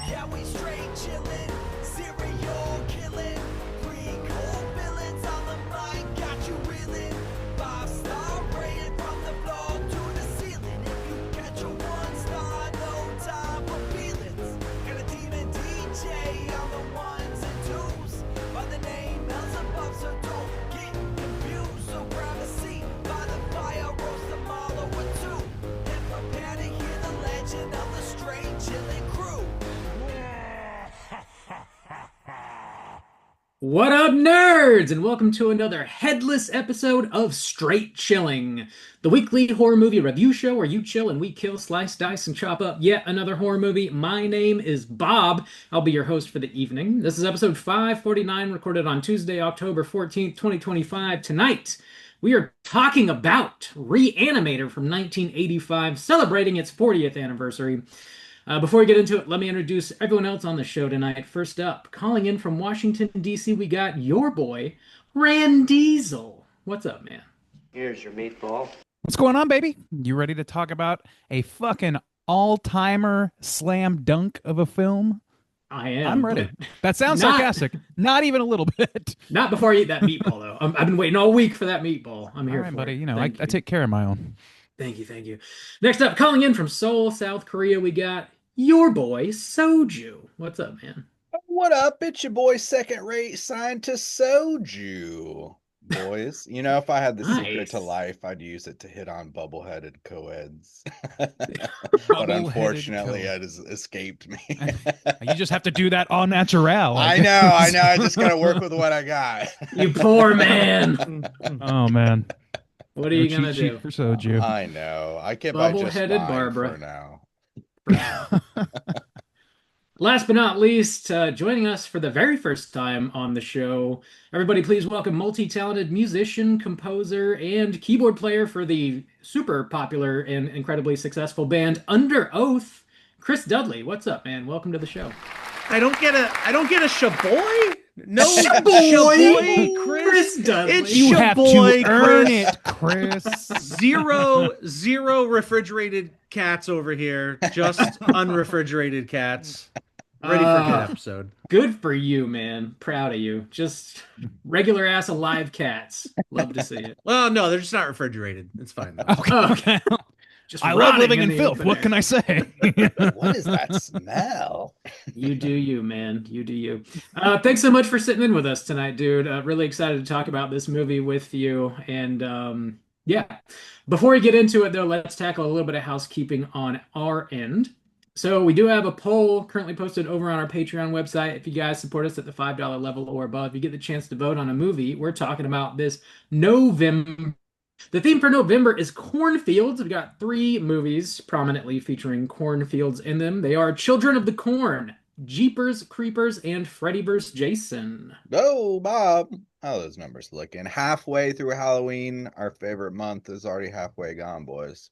Yeah, we straight chillin', serial killing, pre-cold villains on the mic, got you reeling. 5-star rated from the floor to the ceiling. If you catch a 1-star, no time for feelings. And a demon DJ on the ones and twos. By the name Beelzebub, so don't get confused. So grab a seat by the fire, roast them all over two. And prepare to hear the legend of the straight chillin' crew. What up, nerds? And welcome to another headless episode of Straight Chilling, the weekly horror movie review show where you chill and we kill, slice, dice, and chop up yet another horror movie. My name is Bob. I'll be your host for the evening. This is episode 549, recorded on Tuesday, October 14th, 2025. Tonight, we are talking about Re-Animator from 1985, celebrating its 40th anniversary. Before we get into it, let me introduce everyone else on the show tonight. First up, calling in from Washington, D.C., we got your boy, Rand Diesel. What's up, man? Here's your meatball. What's going on, baby? You ready to talk about a fucking all-timer slam dunk of a film? I am. I'm ready. That sounds sarcastic. Not even a little bit. Not before I eat that meatball, though. I've been waiting all week for that meatball. I'm here all right, for buddy. it. You know, I take care of my own. Thank you. Next up, calling in from Seoul, South Korea, we got your boy, Soju. What's up, man? What up? It's your boy, second-rate scientist Soju. Boys, you know, if I had the secret to life, I'd use it to hit on bubble-headed co-eds. But unfortunately, it has escaped me. You just have to do that all natural. I know. I just gotta work with what I got. You poor man. Oh, man. What are you gonna do for Soju? I know. I get by just fine Barbara for now. Last but not least, joining us for the very first time on the show, everybody please welcome multi-talented musician, composer, and keyboard player for the super popular and incredibly successful band Underoath, Chris Dudley. What's up, man? Welcome to the show. I don't get a shaboy? No Shaboy, Chris Dudley. It's You have shaboy, to earn Chris. it, Chris. Zero refrigerated cats over here. Just unrefrigerated cats. Ready for a good episode. Good for you, man. Proud of you. Just regular ass alive cats. Love to see it. Well, no, they're just not refrigerated. It's fine though. Okay. Just I love rotting living in the filth. open What air. can I say? What is that smell? You do you, man. You do you. Thanks so much for sitting in with us tonight, dude. Really excited to talk about this movie with you. And yeah, before we get into it, though, let's tackle a little bit of housekeeping on our end. So we do have a poll currently posted over on our Patreon website. If you guys support us at the $5 level or above, you get the chance to vote on a movie we're talking about this November. The theme for November is cornfields. We've got 3 movies prominently featuring cornfields in them. They are Children of the Corn, Jeepers Creepers, and Freddy vs. Jason. Oh, Bob. How are those numbers looking? Halfway through Halloween, our favorite month is already halfway gone, boys.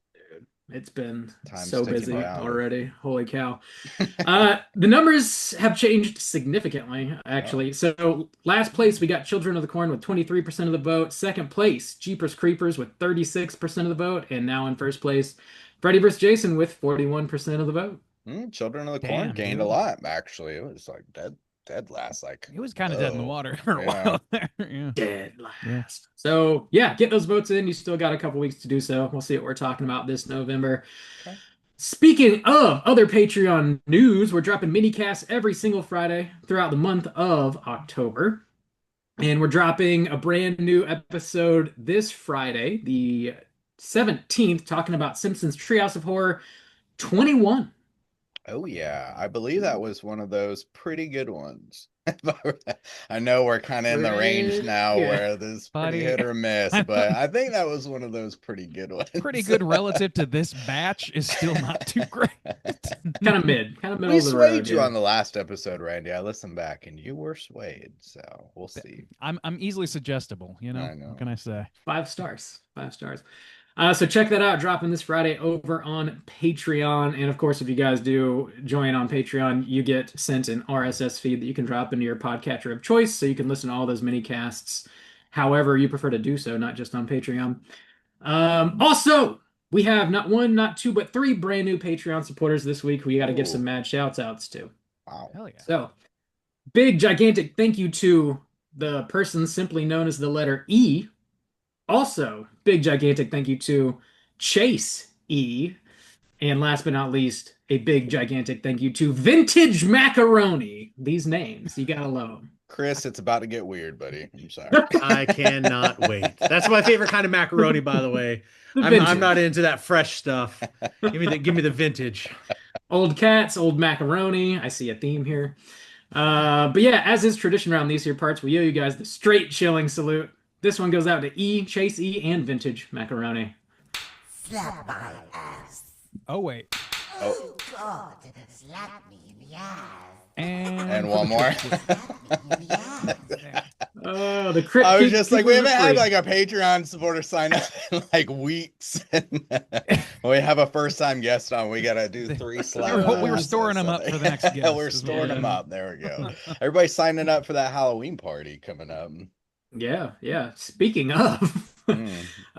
It's been Time's so ticking busy down. already. Holy cow. The numbers have changed significantly, actually. So last place, we got Children of the Corn with 23% of the vote. Second place, Jeepers Creepers with 36% of the vote. And now in first place, Freddy vs. Jason with 41% of the vote. Children of the Damn, Corn gained dude. a lot, actually. It was like dead last. Like It was kind of dead in the water for a Yeah. while there. Yeah. Dead last. Yeah. So yeah, get those votes in. You still got a couple weeks to do so. We'll see what we're talking about this November. Okay. Speaking of other Patreon news, we're dropping mini casts every single Friday throughout the month of October. And we're dropping a brand new episode this Friday, the 17th, talking about Simpsons Treehouse of Horror 21. Oh yeah, I believe that was one of those pretty good ones. I know we're kind of in the range now Yeah. where there's pretty Buddy. hit or miss, but I think that was one of those pretty good ones. Pretty good relative to this batch is still not too great. Kind of middle We of the swayed road. you yeah. on the last episode, Randy. I listened back and you were swayed, so we'll see. I'm easily suggestible, you know? I know. What can I say? 5 stars. 5 stars. So check that out, dropping this Friday over on Patreon. And of course, if you guys do join on Patreon, you get sent an RSS feed that you can drop into your podcatcher of choice, so you can listen to all those mini casts however you prefer to do so, not just on Patreon. Also, we have not one, not two, but three brand new Patreon supporters this week who you got to give some mad shouts outs to. Wow. Hell yeah. So, big, gigantic thank you to the person simply known as the letter E. Also, big, gigantic thank you to Chase E. And last but not least, a big, gigantic thank you to Vintage Macaroni. These names, you gotta love them. Chris, it's about to get weird, buddy. I'm sorry. I cannot wait. That's my favorite kind of macaroni, by the way. The I'm not into that fresh stuff. Give me the vintage. Old cats, old macaroni. I see a theme here. But yeah, as is tradition around these here parts, we owe you guys the straight chilling salute. This one goes out to E, Chase E, and Vintage Macaroni. Slap my ass. Oh, wait. Oh, God. Slap me in the ass. And one more. Slap me in the ass. Oh, the crit. I was keep- just keep like, we them haven't had free. like a Patreon supporter sign up in like weeks. We have a first time guest on. We gotta do 3 slaps. we were storing them up for the next guest. We're storing Yeah. them up. There we go. Everybody's signing up for that Halloween party coming up. Yeah. Speaking of, Mm.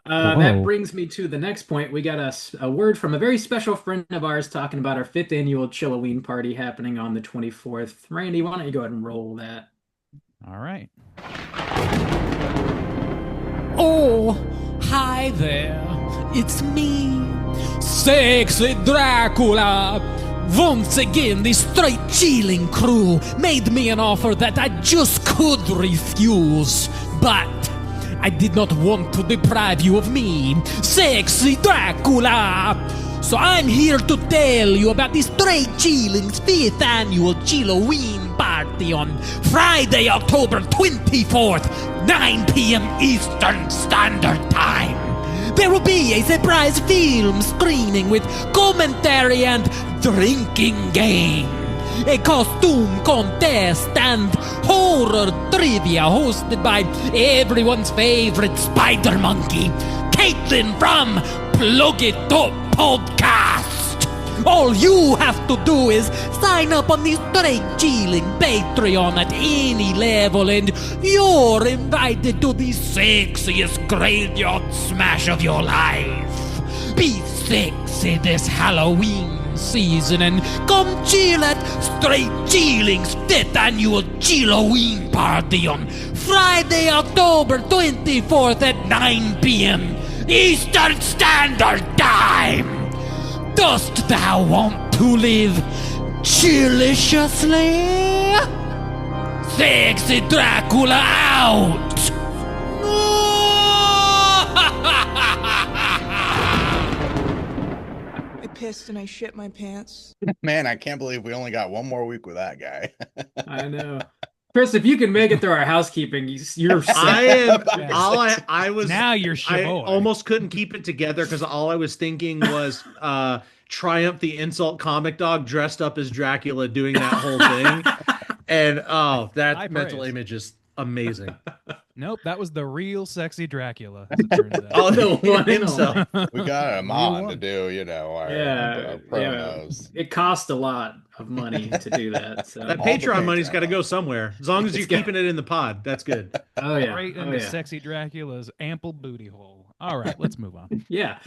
that Whoa. brings me to the next point. We got a word from a very special friend of ours talking about our 5th annual Chilloween party happening on the 24th. Randy, why don't you go ahead and roll that? All right. Oh, hi there. It's me, Sexy Dracula. Once again, the straight chilling crew made me an offer that I just could refuse. But I did not want to deprive you of me, Sexy Dracula. So I'm here to tell you about the Straight Chilling's 5th annual Chilloween party on Friday, October 24th, 9 p.m. Eastern Standard Time. There will be a surprise film screening with commentary and drinking game, a costume contest, and horror trivia hosted by everyone's favorite spider monkey, Caitlin from Plug It Up Podcast. All you have to do is sign up on the Straight Chilling Patreon at any level, and you're invited to the sexiest graveyard smash of your life. Be sexy this Halloween season and come chill at Straight Chilling's 5th annual Chilloween party on Friday, October 24th at 9 p.m. Eastern Standard Time. Dost thou want to live chilliciously? Sexy Dracula out! I pissed and I shit my pants. Man, I can't believe we only got one more week with that guy. I know. Chris, if you can make it through our housekeeping, you're set. I am all I was Now you're I Shaboy. almost couldn't keep it together because all I was thinking was Triumph the Insult comic dog dressed up as Dracula doing that whole thing. And that High mental praise. image is amazing. Nope, that was the real sexy Dracula, as it turns out. Oh, The one and himself. We got him on to one. do, our Yeah, promos. It cost a lot of money to do that. So. That All the Patreon money's Patreon got to go somewhere. As long as you're It's got- keeping it in the pod, that's good. Oh yeah, Right oh, into yeah. sexy Dracula's ample booty hole. All right, let's move on. Yeah.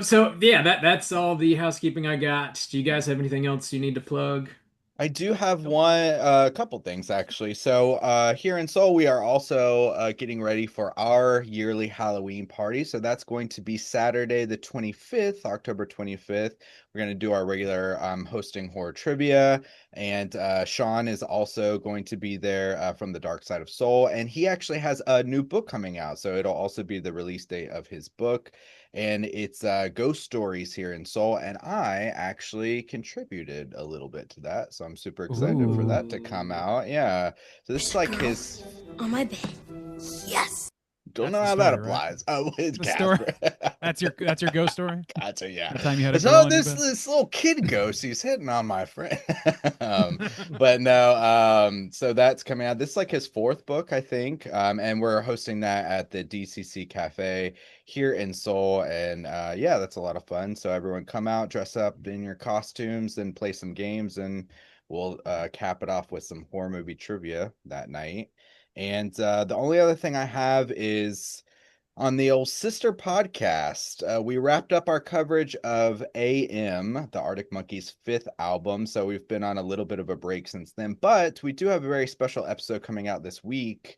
So yeah, that's all the housekeeping I got. Do you guys have anything else you need to plug? I do have a couple things actually. So here in Seoul, we are also getting ready for our yearly Halloween party. So that's going to be Saturday, the 25th, October 25th. We're going to do our regular hosting horror trivia. And Sean is also going to be there from the Dark Side of Soul. And he actually has a new book coming out. So it'll also be the release date of his book. And it's Ghost Stories here in Seoul. And I actually contributed a little bit to that. So I'm super excited for that to come out. Yeah. So this is like his... On my bed. Yes. Don't That's know the how that story, right? applies. Oh, it's The story. Casper. That's your ghost story. Gotcha, yeah. The time you had a girl So on your this bed. this little kid ghost, he's hitting on my friend. But no, so that's coming out. This is like his fourth book, I think. And we're hosting that at the DCC Cafe here in Seoul. And yeah, that's a lot of fun. So everyone come out, dress up in your costumes and play some games, and we'll cap it off with some horror movie trivia that night. And the only other thing I have is on the old sister podcast, we wrapped up our coverage of AM, the Arctic Monkeys' fifth album. So we've been on a little bit of a break since then, but we do have a very special episode coming out this week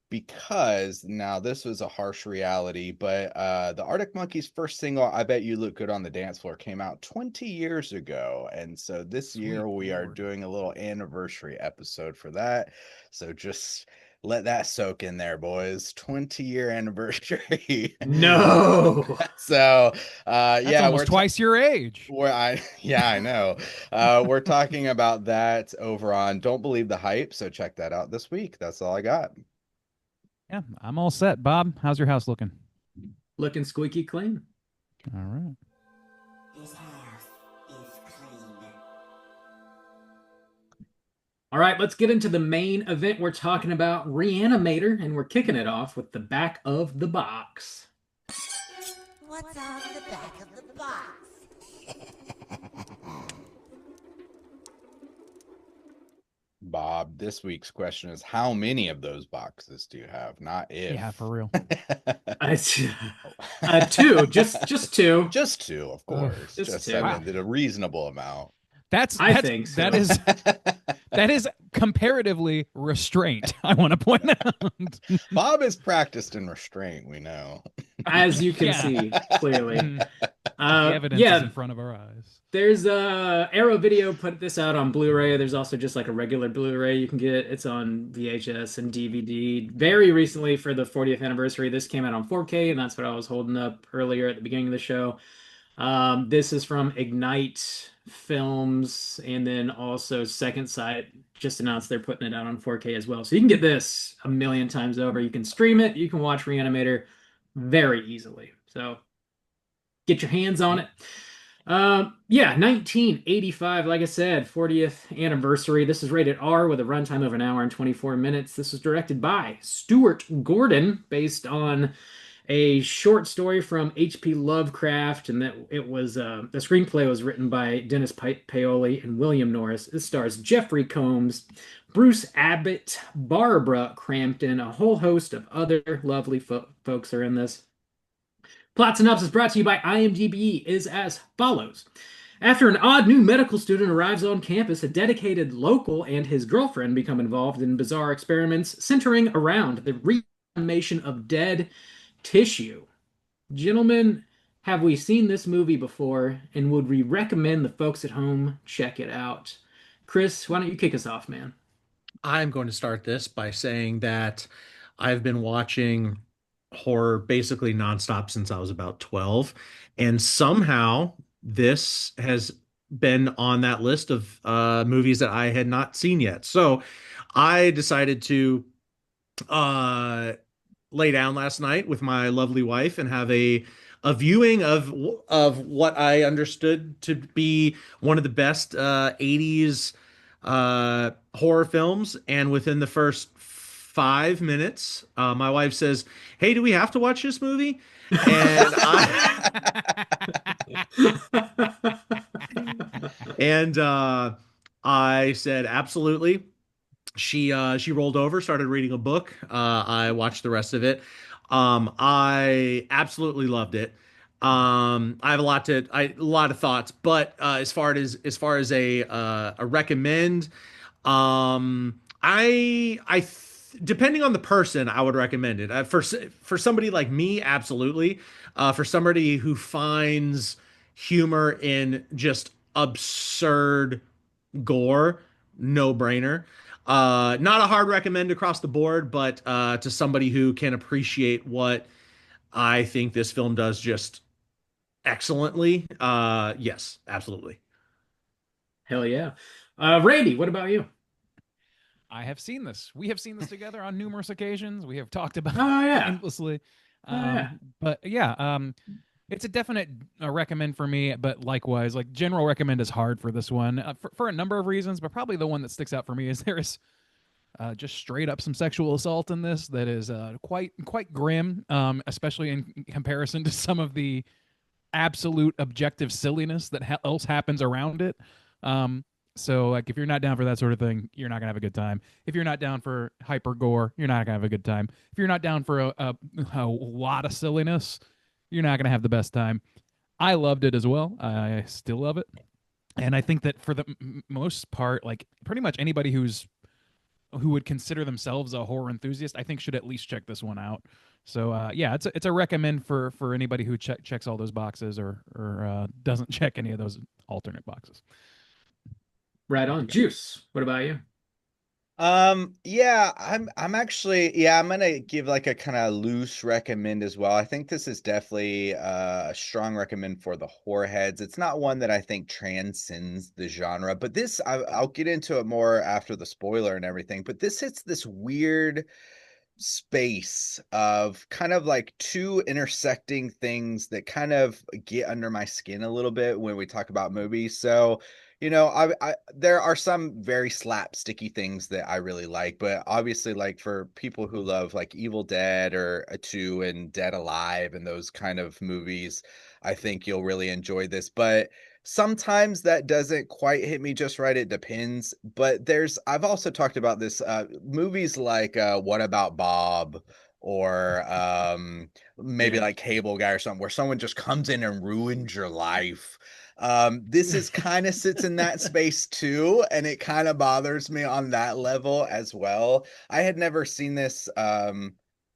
because now this was a harsh reality, but the Arctic Monkeys' first single, I Bet You Look Good on the Dance Floor, came out 20 years ago. And so this Sweet year we are Lord. doing a little anniversary episode for that. So just let that soak in there, boys. 20-year anniversary. No. So That's yeah, almost twice your age. yeah, I know. We're talking about that over on Don't Believe the Hype. So check that out this week. That's all I got. Yeah, I'm all set. Bob, how's your house looking? Looking squeaky clean. All right. This house is clean. All right, let's get into the main event. We're talking about Re-Animator, and we're kicking it off with the back of the box. What's on the back of the box? Bob, this week's question is how many of those boxes do you have? Not if. Yeah, for real. Two, just two. Just two, of course. Just I two. mean, a reasonable amount. I think so. That is comparatively restraint. I want to point out. Bob is practiced in restraint, we know. As you can Yeah. see clearly. The evidence yeah, is in front of our eyes. there's Arrow Video put this out on Blu-ray. There's also just like a regular Blu-ray you can get. It's on VHS and DVD. Very recently for the 40th anniversary, this came out on 4K, and that's what I was holding up earlier at the beginning of the show. This is from Ignite Films, and then also Second Sight just announced they're putting it out on 4K as well. So you can get this a million times over. You can stream it. You can watch Re-Animator very easily. So get your hands on it. Yeah, 1985, like I said, 40th anniversary. This is rated R with a runtime of an hour and 24 minutes. This was directed by Stuart Gordon, based on a short story from H.P. Lovecraft, and that it was the screenplay was written by Dennis Paoli and William Norris. It stars Jeffrey Combs, Bruce Abbott, Barbara Crampton, a whole host of other lovely folks are in this. Plot synopsis brought to you by IMDb is as follows. After an odd new medical student arrives on campus, a dedicated local and his girlfriend become involved in bizarre experiments centering around the reanimation of dead tissue. Gentlemen, have we seen this movie before, and would we recommend the folks at home check it out? Chris, why don't you kick us off, man? I'm going to start this by saying that I've been watching horror basically nonstop since I was about 12. And somehow this has been on that list of movies that I had not seen yet. So I decided to lay down last night with my lovely wife and have a viewing of what I understood to be one of the best 80s horror films. And within the first 5 minutes, my wife says, "Hey, do we have to watch this movie?" And I said, "Absolutely." She rolled over, started reading a book. I watched the rest of it. I absolutely loved it. I have a lot of thoughts, but as far as a recommend, depending on the person, I would recommend it. For somebody like me, absolutely. For somebody who finds humor in just absurd gore, no brainer. Not a hard recommend across the board, but to somebody who can appreciate what I think this film does just excellently, yes, absolutely. Hell yeah. Randy, what about you? I have seen this. We have seen this together on numerous occasions. We have talked about Oh, it yeah. endlessly. Yeah. But yeah, it's a definite recommend for me. But likewise, like general recommend is hard for this one for a number of reasons. But probably the one that sticks out for me is there is just straight up some sexual assault in this that is quite grim, especially in comparison to some of the absolute objective silliness that else happens around it. So like if you're not down for that sort of thing, you're not gonna have a good time. If you're not down for hyper gore, you're not gonna have a good time. If you're not down for a lot of silliness, you're not gonna have the best time. I loved it as well. I still love it, and I think that for the most part, like pretty much anybody who would consider themselves a horror enthusiast, I think should at least check this one out. So yeah, it's a recommend for anybody who checks all those boxes or doesn't check any of those alternate boxes. Right on. Juice, what about you? Yeah, I'm actually, yeah, I'm gonna give like a kind of loose recommend as well. I think this is definitely a strong recommend for the horror heads. It's not one that I think transcends the genre, but this I'll get into it more after the spoiler and everything. But this hits this weird space of kind of like two intersecting things that kind of get under my skin a little bit when we talk about movies. So, I there are some very slapsticky things that I really like, but obviously, like for people who love like Evil Dead or a Two and Dead Alive and those kind of movies, I think you'll really enjoy this. But sometimes that doesn't quite hit me just right. It depends. But I've also talked about this movies like What About Bob or maybe Yeah. like Cable Guy or something where someone just comes in and ruins your life. This is kind of sits in that space too, and it kind of bothers me on that level as well. I had never seen this.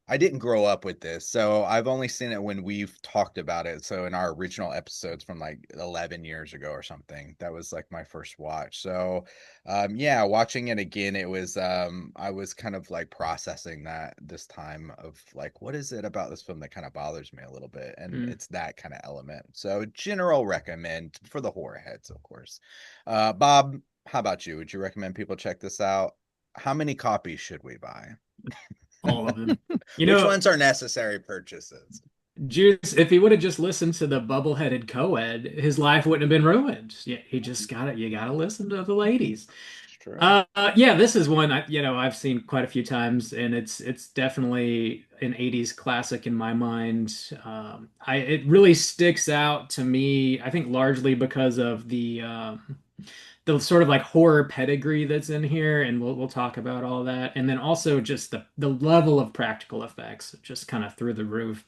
I didn't grow up with this, so I've only seen it when we've talked about it. So in our original episodes from like 11 years ago or something, that was like my first watch. So yeah, watching it again, it was I was kind of like processing that this time of like, what is it about this film that kind of bothers me a little bit? And it's that kind of element. So general recommend for the horror heads, of course. Bob, how about you? Would you recommend people check this out? How many copies should we buy? All of them. Which ones are necessary purchases? Juice, if he would have just listened to the bubble-headed co-ed, his life wouldn't have been ruined. Yeah, he just you gotta listen to the ladies. True. Yeah, this is one I've seen quite a few times, and it's definitely an 80s classic in my mind. It really sticks out to me, I think largely because of the sort of like horror pedigree that's in here, and we'll talk about all that, and then also just the level of practical effects just kind of through the roof.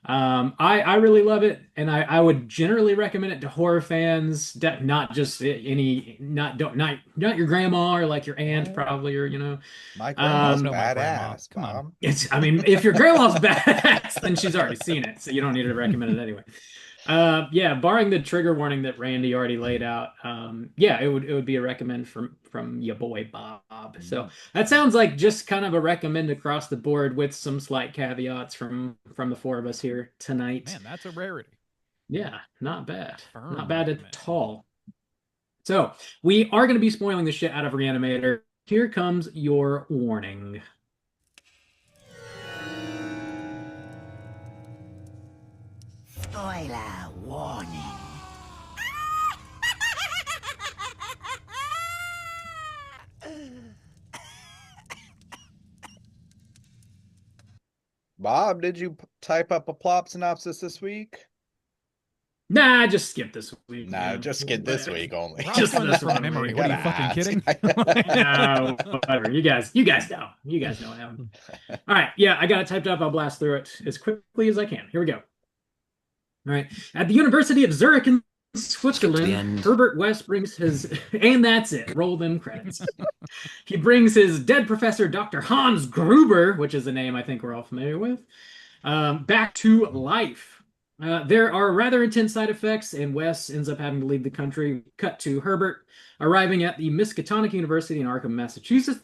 I really love it, and I would generally recommend it to horror fans, not just any not your grandma or like your aunt probably, or my grandma's No, my grandma. badass. Come on. I mean, if your grandma's badass, then she's already seen it, so you don't need to recommend it anyway. Yeah, barring the trigger warning that Randy already laid out, yeah, it would be a recommend from your boy Bob. So that sounds like just kind of a recommend across the board with some slight caveats from the four of us here tonight. Man, that's a rarity. Yeah, not bad. Firm Not bad recommend. at all. So we are going to be spoiling the shit out of Re-Animator. Here comes your warning. Spoiler warning. Bob, did you type up a plot synopsis this week? Nah, just skip this week. No, just skip this week only. Rob's Just doing this this from one memory. week. What are you Gotta fucking ask. kidding? No, whatever. You guys know. You guys know what happened. All right. Yeah, I got it typed up. I'll blast through it as quickly as I can. Here we go. All right. At the University of Zurich in Switzerland, Herbert West brings his, and that's it. Roll them credits. He brings his dead professor, Dr. Hans Gruber, which is a name I think we're all familiar with, back to life. There are rather intense side effects, and Wes ends up having to leave the country. Cut to Herbert arriving at the Miskatonic University in Arkham, Massachusetts.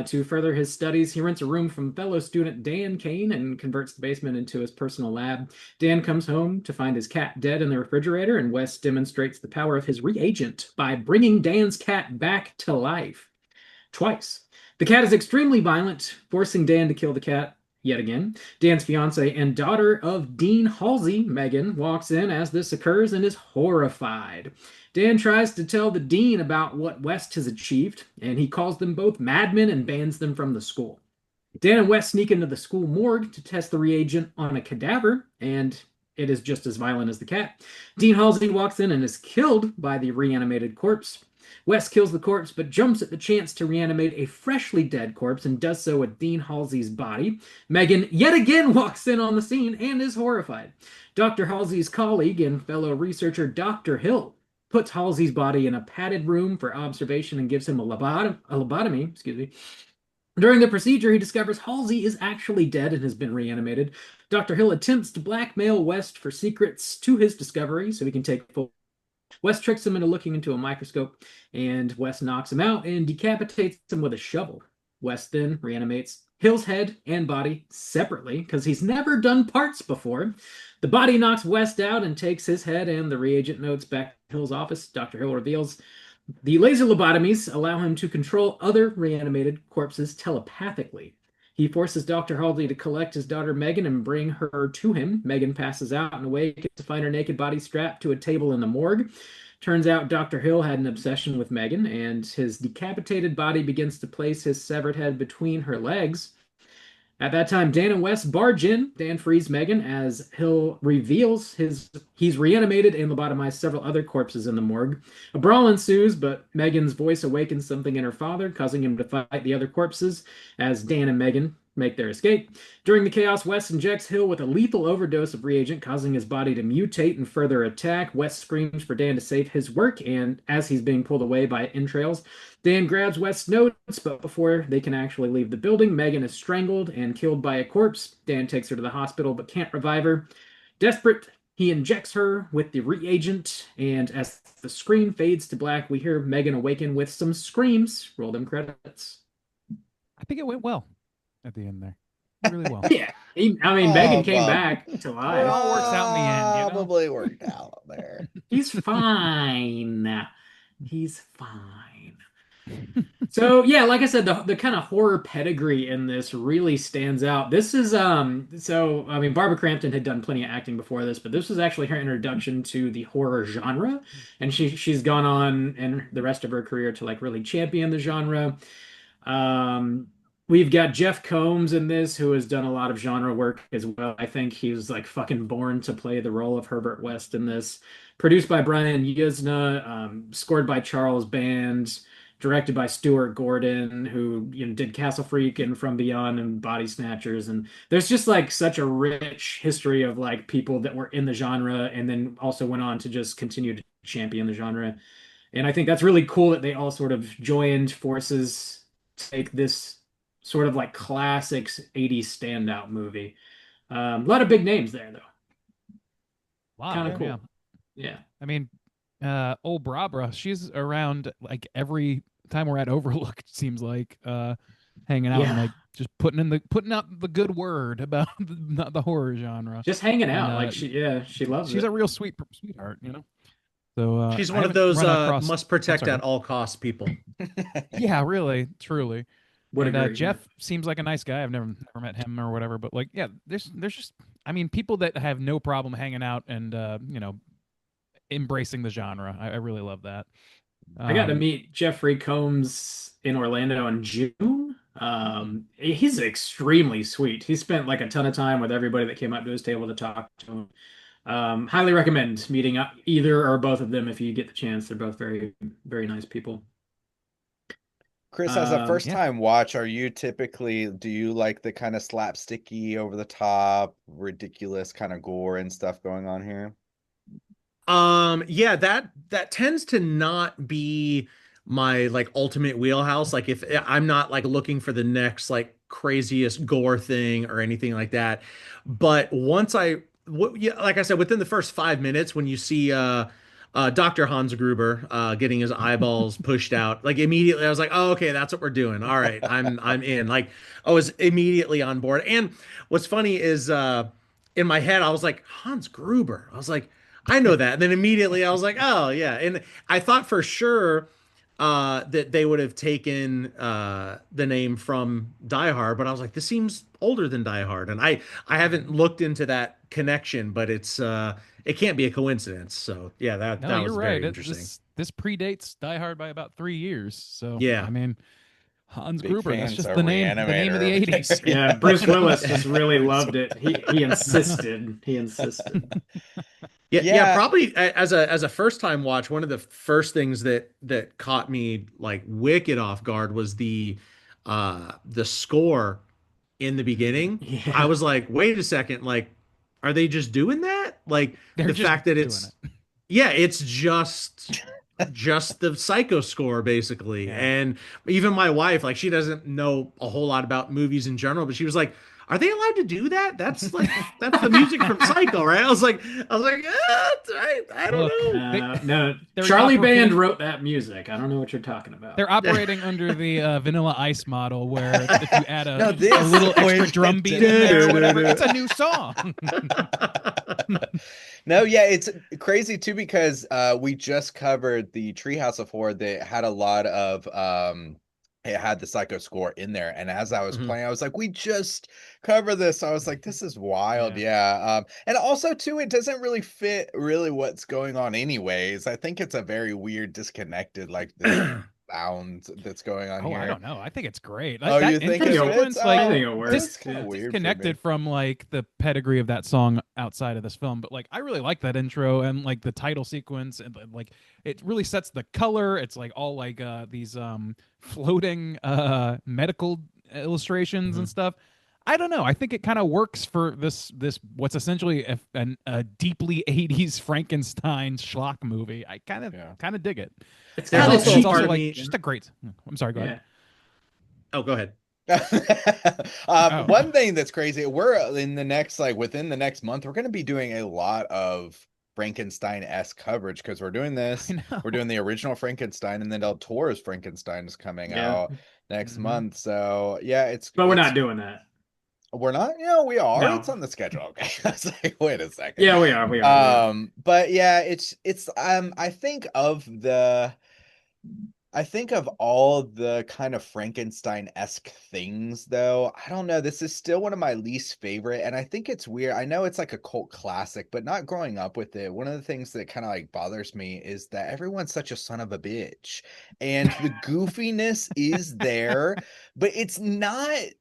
To further his studies, he rents a room from fellow student Dan Kane and converts the basement into his personal lab. Dan comes home to find his cat dead in the refrigerator, and Wes demonstrates the power of his reagent by bringing Dan's cat back to life. Twice. The cat is extremely violent, forcing Dan to kill the cat yet again. Dan's fiance and daughter of Dean Halsey, Megan, walks in as this occurs and is horrified. Dan tries to tell the dean about what West has achieved, and he calls them both madmen and bans them from the school. Dan and West sneak into the school morgue to test the reagent on a cadaver, and it is just as violent as the cat. Dean Halsey walks in and is killed by the reanimated corpse. West kills the corpse but jumps at the chance to reanimate a freshly dead corpse and does so with Dean Halsey's body. Megan yet again walks in on the scene and is horrified. Dr. Halsey's colleague and fellow researcher Dr. Hill puts Halsey's body in a padded room for observation and gives him a lobotomy. During the procedure, he discovers Halsey is actually dead and has been reanimated. Dr. Hill attempts to blackmail West for secrets to his discovery so he can take full. West tricks him into looking into a microscope, and West knocks him out and decapitates him with a shovel. West then reanimates Hill's head and body separately because he's never done parts before. The body knocks West out and takes his head and the reagent notes back to Hill's office. Dr. Hill reveals the laser lobotomies allow him to control other reanimated corpses telepathically. He forces Dr. Halsey to collect his daughter Megan and bring her to him. Megan passes out and awakens to find her naked body strapped to a table in the morgue. Turns out Dr. Hill had an obsession with Megan, and his decapitated body begins to place his severed head between her legs. At that time, Dan and Wes barge in. Dan frees Megan as Hill reveals he's reanimated and lobotomized several other corpses in the morgue. A brawl ensues, but Megan's voice awakens something in her father, causing him to fight the other corpses as Dan and Megan make their escape. During the chaos, Wes injects Hill with a lethal overdose of reagent, causing his body to mutate and further attack. Wes screams for Dan to save his work, and as he's being pulled away by entrails, Dan grabs West's notes, but before they can actually leave the building, Megan is strangled and killed by a corpse. Dan takes her to the hospital but can't revive her. Desperate, he injects her with the reagent, and as the screen fades to black, we hear Megan awaken with some screams. Roll them credits. I think it went well at the end there. Really well. Yeah, Megan came back to life. It all works out in the end, you know? Probably worked out there. He's fine. He's fine. So yeah, like I said, the kind of horror pedigree in this really stands out. This is Barbara Crampton had done plenty of acting before this, but this was actually her introduction to the horror genre, and she's gone on in the rest of her career to like really champion the genre. We've got Jeff Combs in this, who has done a lot of genre work as well. I think he was like fucking born to play the role of Herbert West in this. Produced by Brian Yuzna, scored by Charles Band, directed by Stuart Gordon, who did Castle Freak and From Beyond and Body Snatchers. And there's just like such a rich history of like people that were in the genre and then also went on to just continue to champion the genre. And I think that's really cool that they all sort of joined forces to make this sort of like classics 80s standout movie. A lot of big names there though. Wow, Kind of cool. yeah. Yeah. I mean, old Brabra, she's around like every time we're at Overlook, it seems like, hanging out and like just putting out the good word about the horror genre. Just hanging out. Like she loves it. She's a real sweetheart, you know? So she's one of those must protect at all costs people. Yeah, really, truly. And Jeff seems like a nice guy. I've never met him or whatever, but like, yeah, there's just, I mean, people that have no problem hanging out and embracing the genre. I really love that. I got to meet Jeffrey Combs in Orlando in June. He's extremely sweet. He spent like a ton of time with everybody that came up to his table to talk to him. Highly recommend meeting either or both of them if you get the chance. They're both very, very nice people. Chris, as a first-time watch, do you like the kind of slapsticky, over-the-top, ridiculous kind of gore and stuff going on here? Yeah, that tends to not be my like ultimate wheelhouse. Like if I'm not like looking for the next like craziest gore thing or anything like that. But like I said, within the first 5 minutes, when you see Dr. Hans Gruber getting his eyeballs pushed out, like immediately I was like, oh, okay, that's what we're doing. All right, I'm in. Like I was immediately on board. And what's funny is in my head I was like, Hans Gruber. I was like, I know that. And then immediately I was like, oh yeah. And I thought for sure that they would have taken the name from Die Hard, but I was like, this seems older than Die Hard, and I haven't looked into that connection, but it can't be a coincidence. So yeah, No, that you're was right. very interesting. This predates Die Hard by about 3 years. So Yeah. I mean, Hans Big Gruber. That's fans just of the name of Re-Animator the over '80s. here. Yeah, Bruce Willis just really loved it. He insisted. He insisted. Yeah, yeah, Yeah, probably as a first time watch, one of the first things that caught me like wicked off guard was the score in the beginning. I Yeah. was like, wait a second, like, are they just doing that? Like They're the just fact that doing it's it. yeah, it's just the Psycho score basically. Yeah. And even my wife, like, she doesn't know a whole lot about movies in general, but she was like, "Are they allowed to do that? That's the music from Psycho, right?" I was like, I don't Look, know. No, they're Charlie Band operating. wrote that music. I don't know what you're talking about. They're operating under the Vanilla Ice model, where if you add no, a this little extra went drum beat in there, or whatever, Du-du-du-du. it's a new song. no, yeah, it's crazy too because we just covered the Treehouse of Horror that had a lot of it had the Psycho score in there, and as I was Mhm. playing, I was like, we just covered this. I was like, this is wild, Yeah. yeah. And also too, it doesn't really fit really what's going on, anyways. I think it's a very weird, disconnected, like the sound that's going on Oh, I here. don't know. I think it's great. Oh, That you think intro it sequence, fits? like, I think it works. It's kind of Yeah. weird for me. disconnected from like the pedigree of that song outside of this film, but like I really like that intro and like the title sequence, and like it really sets the color. It's like all like these floating medical illustrations and stuff. I don't know. I think it kind of works for this what's essentially a deeply '80s Frankenstein schlock movie. I Yeah. kind of dig it. It's There's kind of also a It's cheap. part also of like me. just a great. I'm sorry. Go ahead. Yeah. Oh, go ahead. Oh. One thing that's crazy, we're in the next, like within the next month, we're going to be doing a lot of Frankenstein-esque coverage because we're doing this. I know. We're doing the original Frankenstein, and then Del Toro's Frankenstein is coming Yeah. out next Mhm. month. So yeah, But we're it's not doing that. we're not. We are. No. It's on the schedule. Okay, I was like, wait a second. Yeah, we are. We are. But yeah, it's I think of all the kind of Frankenstein-esque things, though. I don't know. This is still one of my least favorite, and I think it's weird. I know it's like a cult classic, but not growing up with it. One of the things that kind of like bothers me is that everyone's such a son of a bitch, and the goofiness is there, but it's not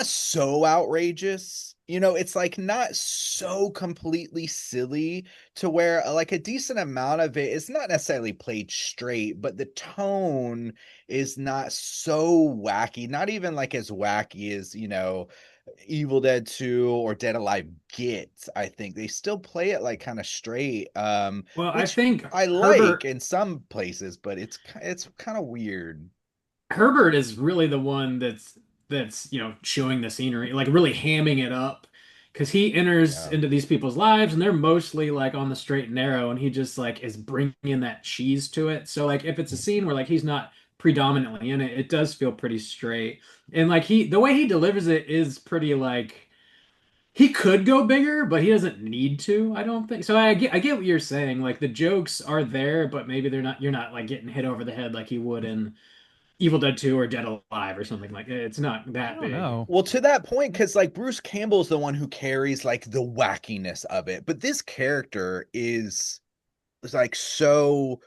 so outrageous. It's like not so completely silly to where like a decent amount of it is not necessarily played straight, but the tone is not so wacky, not even like as wacky as, Evil Dead 2 or Dead Alive gets. I think they still play it like kind of straight, Well, I which think I like in some places, but it's kind of weird. Herbert is really the one that's chewing the scenery, like really hamming it up, because he enters Yeah. into these people's lives and they're mostly like on the straight and narrow, and he just like is bringing that cheese to it. So like if it's a scene where like he's not predominantly in it, it does feel pretty straight, and like the way he delivers it is pretty like. He could go bigger, but he doesn't need to, I don't think. So I get what you're saying. Like the jokes are there, but maybe you're not like getting hit over the head like you would in Evil Dead 2 or Dead Alive or something like it. It's not I that don't big. know. Well, to that point, because like Bruce Campbell's the one who carries like the wackiness of it, but this character is like so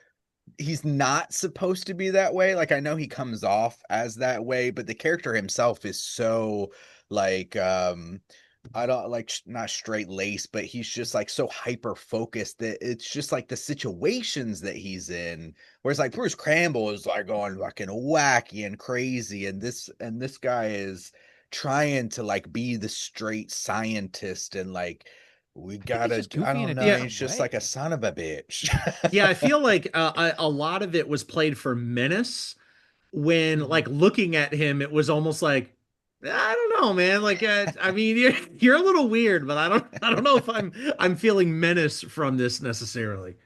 he's not supposed to be that way. Like I know he comes off as that way, but the character himself is so like I don't like not straight lace, but he's just like so hyper focused that it's just like the situations that he's in. Whereas like Bruce Campbell is like going fucking wacky and crazy, and this guy is trying to like be the straight scientist and like we I think he's gotta just I goofy in don't a know. Yeah. He's different just way. like a son of a bitch. Yeah, I feel like a lot of it was played for menace when like looking at him, it was almost like, I don't know, man. Like, I mean, you're a little weird, but I don't know if I'm feeling menace from this necessarily.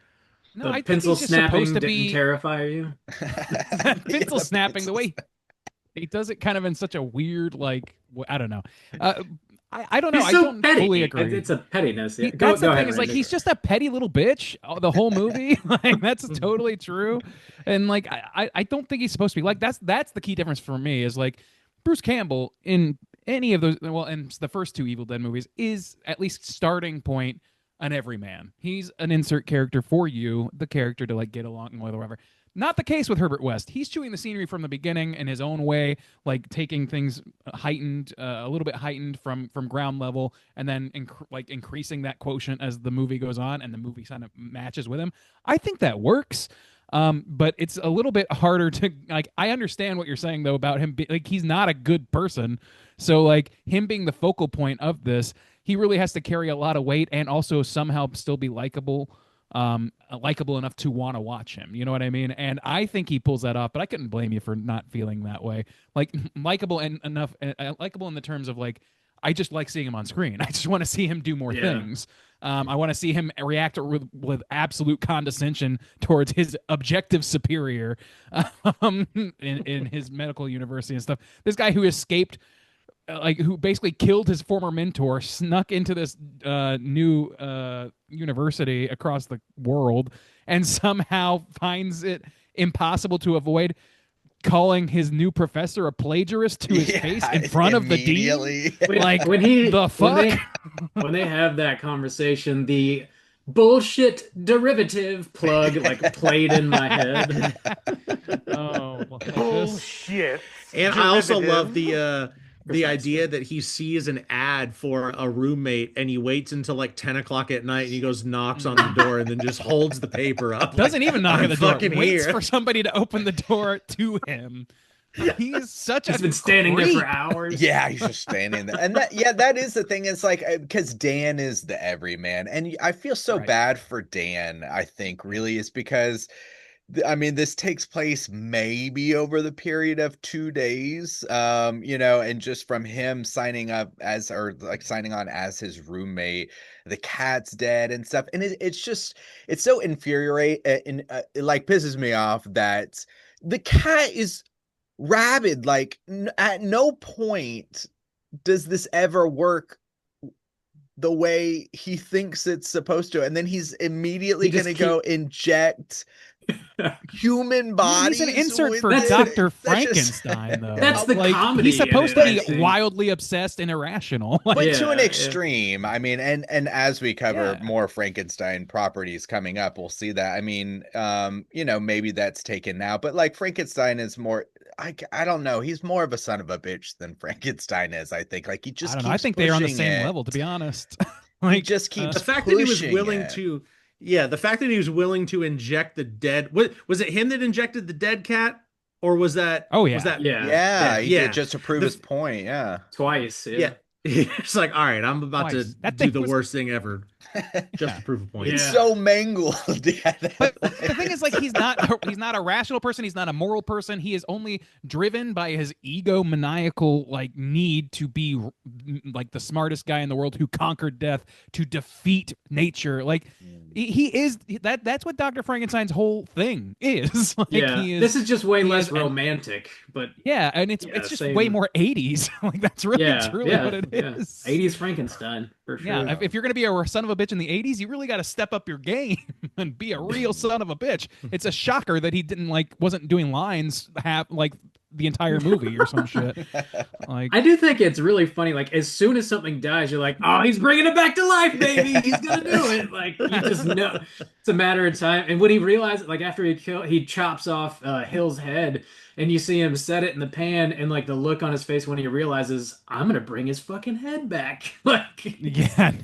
No, The I think pencil he's just supposed snapping to didn't be terrify you. that Yeah, pencil the snapping the pencil way he does it kind of in such a weird like I don't know. I don't know. He's I so don't petty. fully agree. It's a pettiness. Yeah. That's the go thing ahead, is like Randy. he's just a petty little bitch the whole movie. Like that's totally true. And like I don't think he's supposed to be like that's the key difference for me is like Bruce Campbell in any of those in the first two Evil Dead movies is at least starting point an everyman. He's an insert character for you, the character to like get along with or whatever. Not the case with Herbert West. He's chewing the scenery from the beginning in his own way, like taking things heightened, a little bit heightened from ground level, and then like increasing that quotient as the movie goes on, and the movie kind of matches with him. I think that works. But it's a little bit harder to like. I understand what you're saying though about him. Like he's not a good person, so like him being the focal point of this, he really has to carry a lot of weight and also somehow still be likable enough to want to watch him. You know what I mean? And I think he pulls that off, but I couldn't blame you for not feeling that way. Like likable and enough, likable in the terms of like, I just like seeing him on screen. I just want to see him do more things. I want to see him react with absolute condescension towards his objective superior in his medical university and stuff. This guy who escaped like who basically killed his former mentor, snuck into this new university across the world, and somehow finds it impossible to avoid calling his new professor a plagiarist to his face in front of the dean. Like the fuck? When they have that conversation, the bullshit derivative plug like played in my head. Oh, bullshit. And I also love the idea that he sees an ad for a roommate and he waits until like 10 o'clock at night and he goes knocks on the door and then just holds the paper up. Doesn't even knock on the door. Fucking Waits here. for somebody to open the door to him. He is such He's been standing there for hours. Yeah, he's just standing there. And that is the thing. It's like, because Dan is the everyman. And I feel so bad for Dan, I think, really, is because I mean, this takes place maybe over the period of 2 days, and just from him signing on as his roommate, the cat's dead and stuff. And it's so infuriating and it like pisses me off that the cat is rabid. Like at no point does this ever work the way he thinks it's supposed to. And then he's immediately going to go inject human bodies. He's an insert for with it. Dr. Frankenstein, though. That's the comedy. He's supposed to be think. wildly obsessed and irrational. But to an extreme. I mean, and as we cover more Frankenstein properties coming up, we'll see that. I mean, maybe that's taken now, but like Frankenstein is more, I don't know. He's more of a son of a bitch than Frankenstein is, I think. Like he just keeps I think they're on the same it. level, to be honest. He just keeps the fact that he was pushing willing it. to the fact that he was willing to inject the dead was it him that injected the dead cat, or was that was that he did just to prove his point. Twice. It's like, all right, I'm about to do the worst thing ever just to prove a point. He's so mangled. But the thing is, like, he's not a rational person. He's not a moral person. He is only driven by his egomaniacal like need to be like the smartest guy in the world who conquered death to defeat nature. Like he is that. That's what Dr. Frankenstein's whole thing is. Like, this is just way less romantic, but and it's just way more 80s. Like that's really truly what it is. 80s Frankenstein for sure. Yeah, if you're gonna be a son of a bitch in the 80s, you really got to step up your game and be a real son of a bitch. It's a shocker that he wasn't doing lines the entire movie or some shit. Like, I do think it's really funny. Like as soon as something dies, you're like, oh, he's bringing it back to life, baby. He's gonna do it. Like you just know it's a matter of time. And when he realizes, like after he chops off Hill's head, and you see him set it in the pan, and like the look on his face when he realizes, I'm gonna bring his fucking head back. Like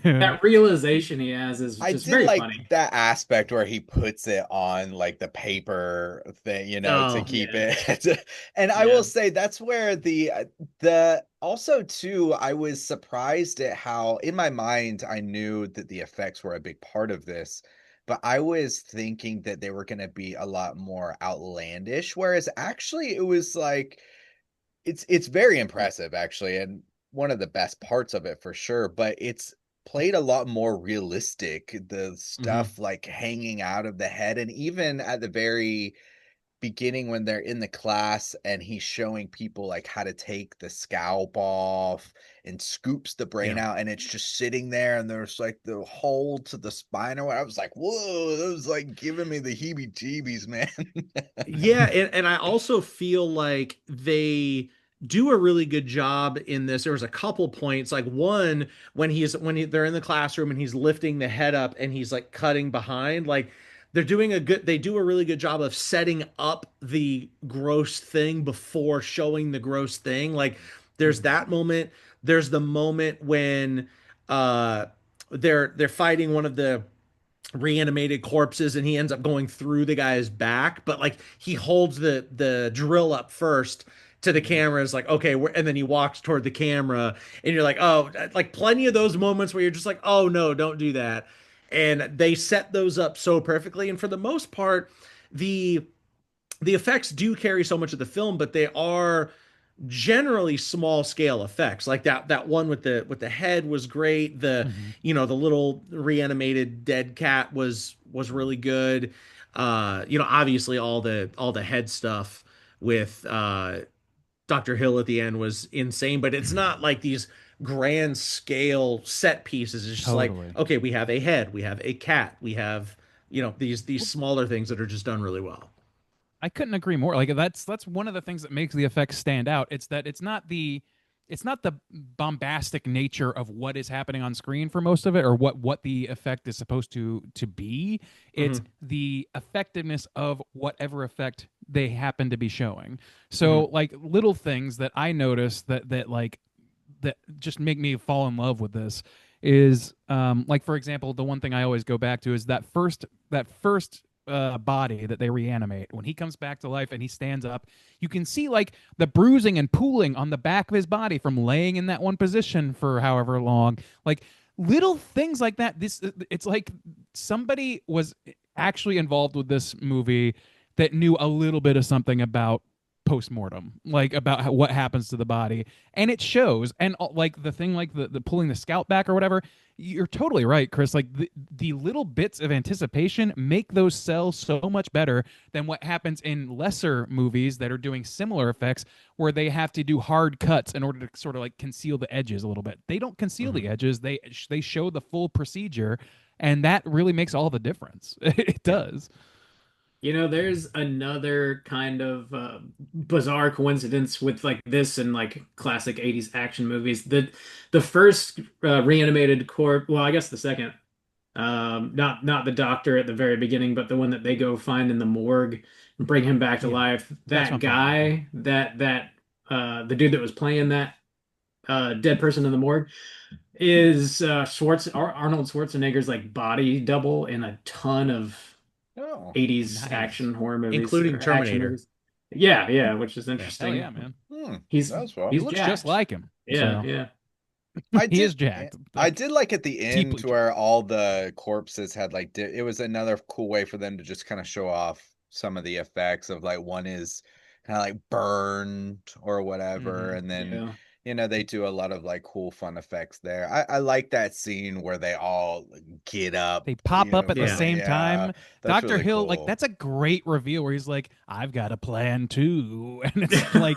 that realization he has is just very funny. That aspect where he puts it on like the paper thing, to keep it. And I will say that's where the also too, I was surprised at how in my mind I knew that the effects were a big part of this. But I was thinking that they were going to be a lot more outlandish, whereas actually it was like it's very impressive actually, and one of the best parts of it for sure. But it's played a lot more realistic. The stuff like hanging out of the head, and even at the very beginning when they're in the class and he's showing people like how to take the scalp off and scoops the brain out, and it's just sitting there and there's like the hole to the spine or what. I was like, whoa, that was like giving me the heebie-jeebies, man. Yeah, and I also feel like they do a really good job in this. There was a couple points, like one when they're in the classroom and he's lifting the head up and he's like cutting behind, like they do a really good job of setting up the gross thing before showing the gross thing. Like there's that moment. There's the moment when uh they're fighting one of the reanimated corpses and he ends up going through the guy's back, but like he holds the drill up first to the camera. Is like, okay, and then he walks toward the camera and you're like, oh, like plenty of those moments where you're just like, oh no, don't do that. And they set those up so perfectly, and for the most part the effects do carry so much of the film, but they are generally small scale effects. Like that one with the head was great. The the little reanimated dead cat was really good. Obviously all the head stuff with Dr. Hill at the end was insane, but it's not like these grand scale set pieces. It's just Totally. like, okay, we have a head, we have a cat, we have these smaller things that are just done really well. I couldn't agree more. Like that's one of the things that makes the effects stand out. It's that it's not the bombastic nature of what is happening on screen for most of it, or what the effect is supposed to be. It's the effectiveness of whatever effect they happen to be showing. So like little things that I noticed that just make me fall in love with this is like, for example, the one thing I always go back to is that first body that they reanimate. When he comes back to life and he stands up, you can see like the bruising and pooling on the back of his body from laying in that one position for however long. Like little things like that. It's like somebody was actually involved with this movie that knew a little bit of something about post-mortem, like about what happens to the body, and it shows. And like the thing, like the pulling the scalp back or whatever, you're totally right, Chris. Like the little bits of anticipation make those cells so much better than what happens in lesser movies that are doing similar effects, where they have to do hard cuts in order to sort of like conceal the edges a little bit. They don't conceal the edges, they show the full procedure, and that really makes all the difference. It does. There's another kind of bizarre coincidence with like this and like classic 80s action movies. The first reanimated corpse, well, I guess the second, not the doctor at the very beginning, but the one that they go find in the morgue and bring him back to life. That guy, that the dude that was playing that dead person in the morgue is Arnold Schwarzenegger's like body double in a ton of 80s nice. action horror movies, including Terminator. Yeah, which is interesting. Hell yeah, man. He's He looks jacked. just like him. Yeah, So, yeah. he is jacked. I did like at the end Deeply where all the corpses had like it was another cool way for them to just kind of show off some of the effects of like one is kind of like burned or whatever, and then they do a lot of like cool fun effects there. I like that scene where they all get up. They pop up at the same time. Dr. Really Hill, cool. like that's a great reveal where he's like, "I've got a plan too," and it's like,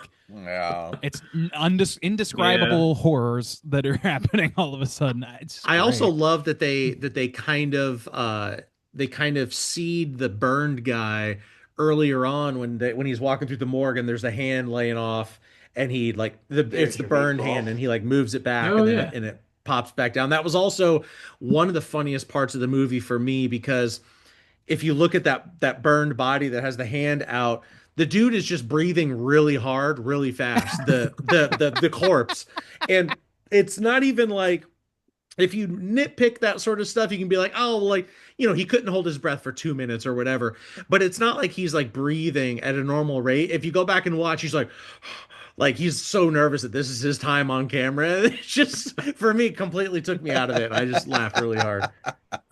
it's indescribable horrors that are happening all of a sudden. I also love that they kind of seed the burned guy earlier on when he's walking through the morgue and there's a hand laying off, and he like it's the burned hand and he like moves it back and it pops back down. That was also one of the funniest parts of the movie for me, because if you look at that burned body that has the hand out, the dude is just breathing really hard, really fast. The corpse, and it's not even like, if you nitpick that sort of stuff, you can be like, oh, like, he couldn't hold his breath for 2 minutes or whatever. But it's not like he's like breathing at a normal rate. If you go back and watch, he's like he's so nervous that this is his time on camera. It's just, for me, completely took me out of it. I just laughed really hard.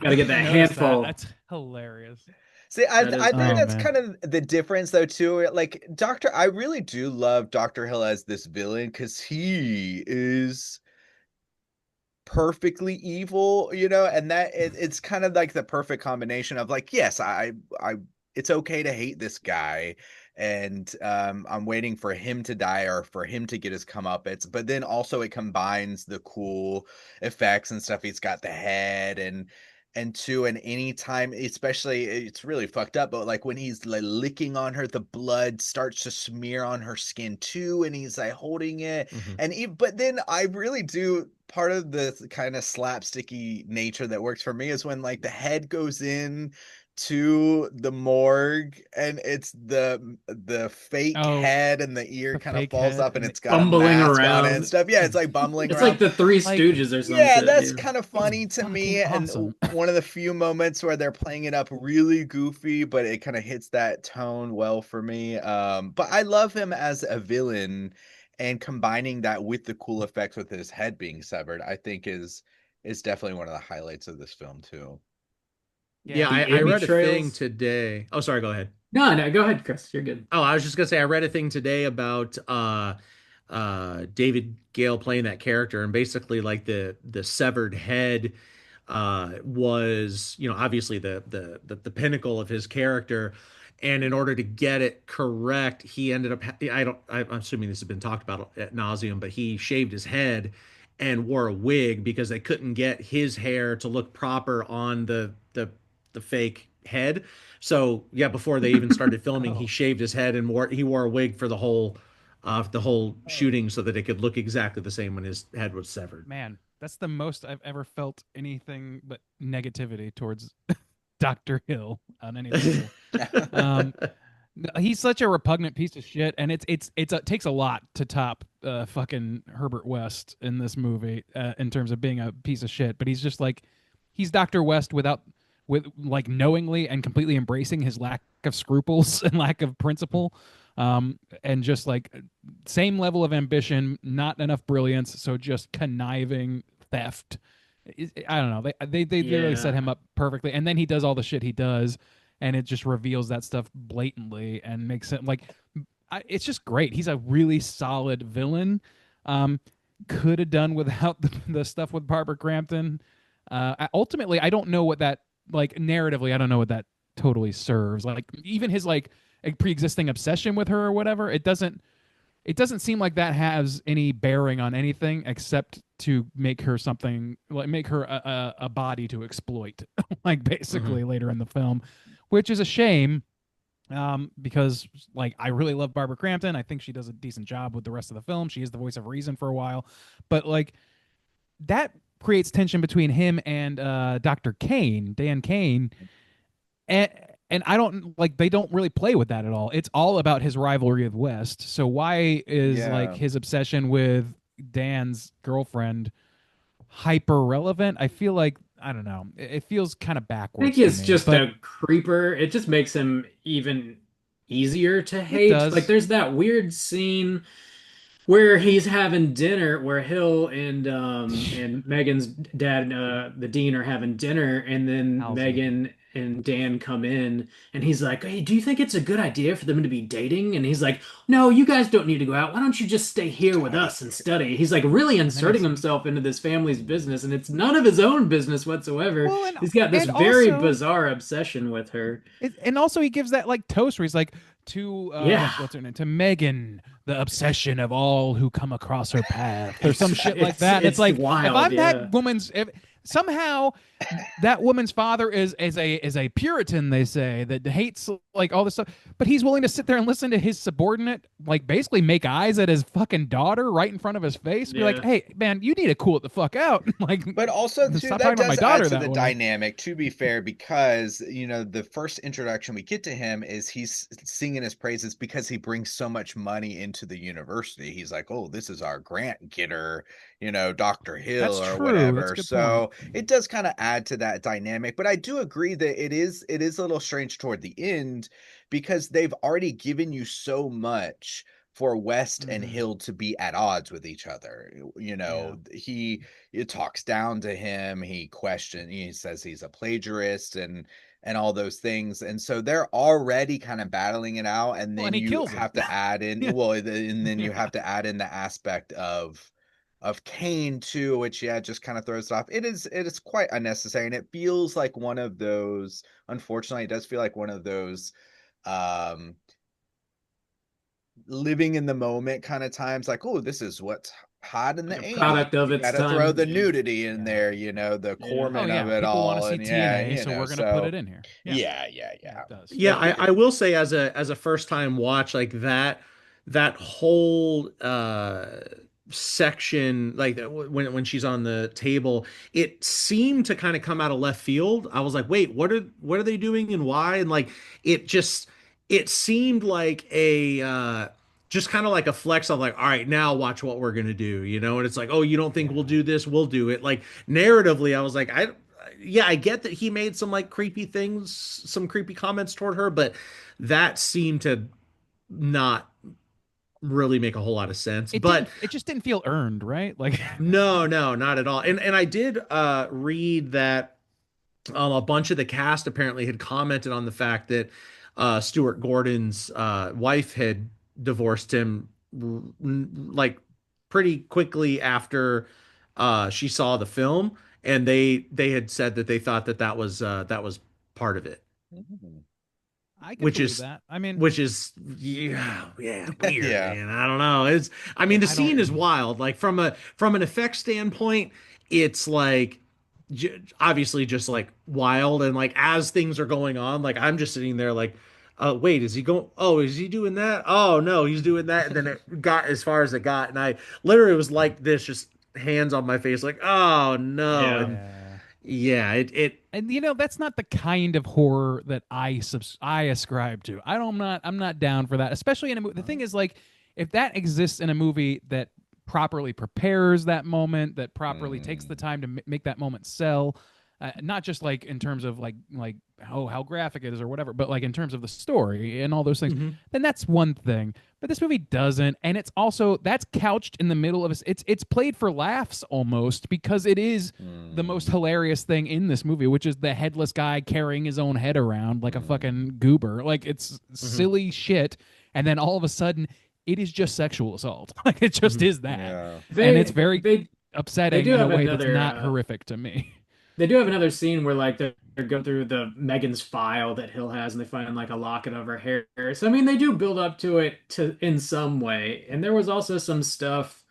Gotta get that handful. That's hilarious. See, I think that's kind of the difference, though, too. Like, I really do love Dr. Hill as this villain, because he is perfectly evil, and that it's kind of like the perfect combination of like, yes, I it's okay to hate this guy, and I'm waiting for him to die or for him to get his comeuppance. But then also it combines the cool effects and stuff. He's got the head and two, and anytime, especially, it's really fucked up, but like when he's like licking on her, the blood starts to smear on her skin too, and he's like holding it. Mhm. And but then I really do, part of the kind of slapsticky nature that works for me is when like the head goes in to the morgue and it's the fake Oh, head and the ear the kind of fake falls head up and and it's got a Bumbling mask on it and around. stuff. Yeah, it's like bumbling It's around. like the Three Like, Stooges or some Yeah, shit. that's Yeah. kind of funny to me. fucking And awesome. one of the few moments where they're playing it up really goofy, but it kind of hits that tone well for me. But I love him as a villain, and combining that with the cool effects with his head being severed, I think is definitely one of the highlights of this film too. Yeah, Yeah, The I read a thing entrails. today. Oh, sorry, go ahead. No, no, go ahead, Chris. You're good. Oh, I was just gonna say I read a thing today about David Gale playing that character, and basically like the severed head was, you know, obviously the pinnacle of his character. And in order to get it correct, he ended up I'm assuming this has been talked about at nauseum, but he shaved his head and wore a wig because they couldn't get his hair to look proper on the fake head. So yeah, before they even started filming, he Oh. shaved his head and wore a wig for the whole shooting so that it could look exactly the same when his head was severed. Man, that's the most I've ever felt anything but negativity towards Dr. Hill on any level. Um, he's such a repugnant piece of shit, and it takes a lot to top fucking Herbert West in this movie in terms of being a piece of shit. But he's just like he's Dr. West with like knowingly and completely embracing his lack of scruples and lack of principle, and just like same level of ambition, not enough brilliance, so just conniving theft. I don't know. They really set Yeah. him up perfectly, and then he does all the shit he does, and it just reveals that stuff blatantly and makes it like it's just great. He's a really solid villain. Could have done without the stuff with Barbara Crampton. Ultimately, I don't know what that like narratively. I don't know what that totally serves. Like even his like a pre-existing obsession with her or whatever. It doesn't seem like that has any bearing on anything except to make her something like make her a body to exploit like basically later in the film, which is a shame, because like I really love Barbara Crampton. I think she does a decent job with the rest of the film. She is the voice of reason for a while, but like that creates tension between him and Dr. Kane, Dan Kane, and I don't like they don't really play with that at all. It's all about his rivalry with West. So why is like Yeah. his obsession with Dan's girlfriend hyper relevant? I feel like I don't know. It feels kind of I think backwards to he's me, just but a creeper. It just makes him even easier to it hate. Like does. there's that weird scene where he's having dinner, where Hill and Megan's dad, the dean, are having dinner, and then Halsey. Megan and Dan come in, and he's like, "Hey, do you think it's a good idea for them to be dating?" And he's like, "No, you guys don't need to go out. Why don't you just stay here with Study. us and study?" He's like really And then inserting himself into this family's business, and it's none of his own business whatsoever. well, He's got this and very also bizarre obsession with her. and also he gives that like toast where he's like to Yeah, what's her name, to Megan, the obsession of all who come across her path, or some shit like that. And it's it's like if wild. I'm Yeah. that woman's if somehow that woman's father is a Puritan, they say, that hates like all this stuff, but he's willing to sit there and listen to his subordinate like basically make eyes at his fucking daughter right in front of his face, be like, Yeah. hey man, you need to cool it the fuck out. Like But also too, stop that talking about my does add daughter to that the way. dynamic, to be fair, because the first introduction we get to him is he's singing his praises because he brings so much money into the university. He's like, oh, this is our grant getter, Dr. Hill That's or true. That's a whatever. good point. So it does kind of add to that dynamic. But I do agree that it is a little strange toward the end, because they've already given you so much for West and Mhm. Hill to be at odds with each other. Yeah. He it talks down to him. He says he's a plagiarist and all those things. And so they're already kind of battling it out. And Well, then and he you kills him. have to add in, Yeah. and then you Yeah. have to add in the aspect of Kane too, which yeah, just kind of throws it off. It is quite unnecessary, and it feels like one of those, unfortunately, it does feel like one of those um living in the moment kind of times, like, oh, this is what's hot in the Like a 80s. product of You its got to throw time. the Yeah. nudity in Yeah. there, the Yeah. Oh corpsman of yeah, it people want to all. see And yeah, TNA, so we're gonna put so it in here. Yeah, yeah. it does. Yeah, It- I will say as a first time watch, like that whole section, like when she's on the table, it seemed to kind of come out of left field. I was like, wait, what are they doing and why? And like it just it seemed like a just kind of like a flex of like, all right, now watch what we're gonna do, And it's like, oh, you don't think we'll do this? We'll do it. Like narratively, I was like, yeah, I get that he made some like creepy things, some creepy comments toward her, but that seemed to not really make a whole lot of sense. It But didn't. It just didn't feel earned, right? Like, no, not at all. And I did read that a bunch of the cast apparently had commented on the fact that Stuart Gordon's wife had divorced him like pretty quickly after she saw the film, and they had said that they thought that was part of it, Mhm. I could which believe is that. I mean, yeah, weird, Yeah. man. I don't know. I mean, the I scene don't. is wild. Like from an effect standpoint, it's like obviously just like wild, and like as things are going on, like I'm just sitting there like, wait, is he going? Oh, is he doing that? Oh no, he's doing that. And then it got as far as it got, and I literally was like this, just hands on my face, like, oh no, Yeah. and Yeah. yeah, it And that's not the kind of horror that I ascribe to. I'm not down for that, especially in a movie. The thing is, like, if that exists in a movie that properly prepares that moment, that properly takes the Mm. time to make that moment sell, not just like in terms of like oh how graphic it is or whatever, but like in terms of the story and all those things, Mhm. then that's one thing. But this movie doesn't, and it's also that's couched in the middle of it's played for laughs almost because it is the most Mm. hilarious thing in this movie, which is the headless guy carrying his own head around like a Mm. fucking goober. Like it's Mhm. silly shit, and then all of a sudden it is just sexual assault. Like it just Mhm. is that, Yeah. and it's They very they upsetting do in a have way that's another not horrific to me. they do have another scene where like they're going through the Megan's file that Hill has and they find like a locket of her hair. So I mean they do build up to it to in some way. And there was also some stuff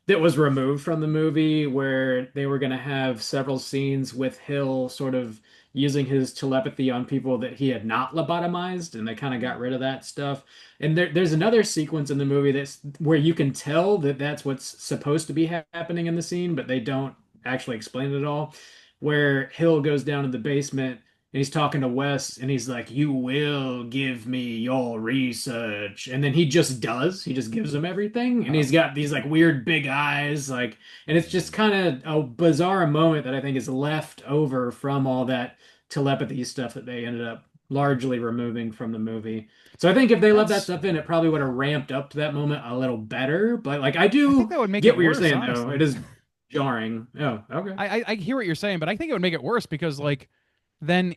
that was removed from the movie where they were going to have several scenes with Hill sort of using his telepathy on people that he had not lobotomized, and they kind of got rid of that stuff. And there's another sequence in the movie that's where you can tell that that's what's supposed to be happening in the scene, but they don't actually explain it at all. Where Hill goes down to the basement and he's talking to Wes and he's like, "You will give me your research." And then he just does. He just gives him everything. And he's got these like weird big eyes, like, and it's just kind of a bizarre moment that I think is left over from all that telepathy stuff that they ended up largely removing from the movie. So I think if they left that That's stuff in, it probably would have ramped up to that moment a little better. But like I I think do that would make get it what you're worse, saying though. honestly. It is jarring. Oh, okay. I hear what you're saying, but I think it would make it worse because like then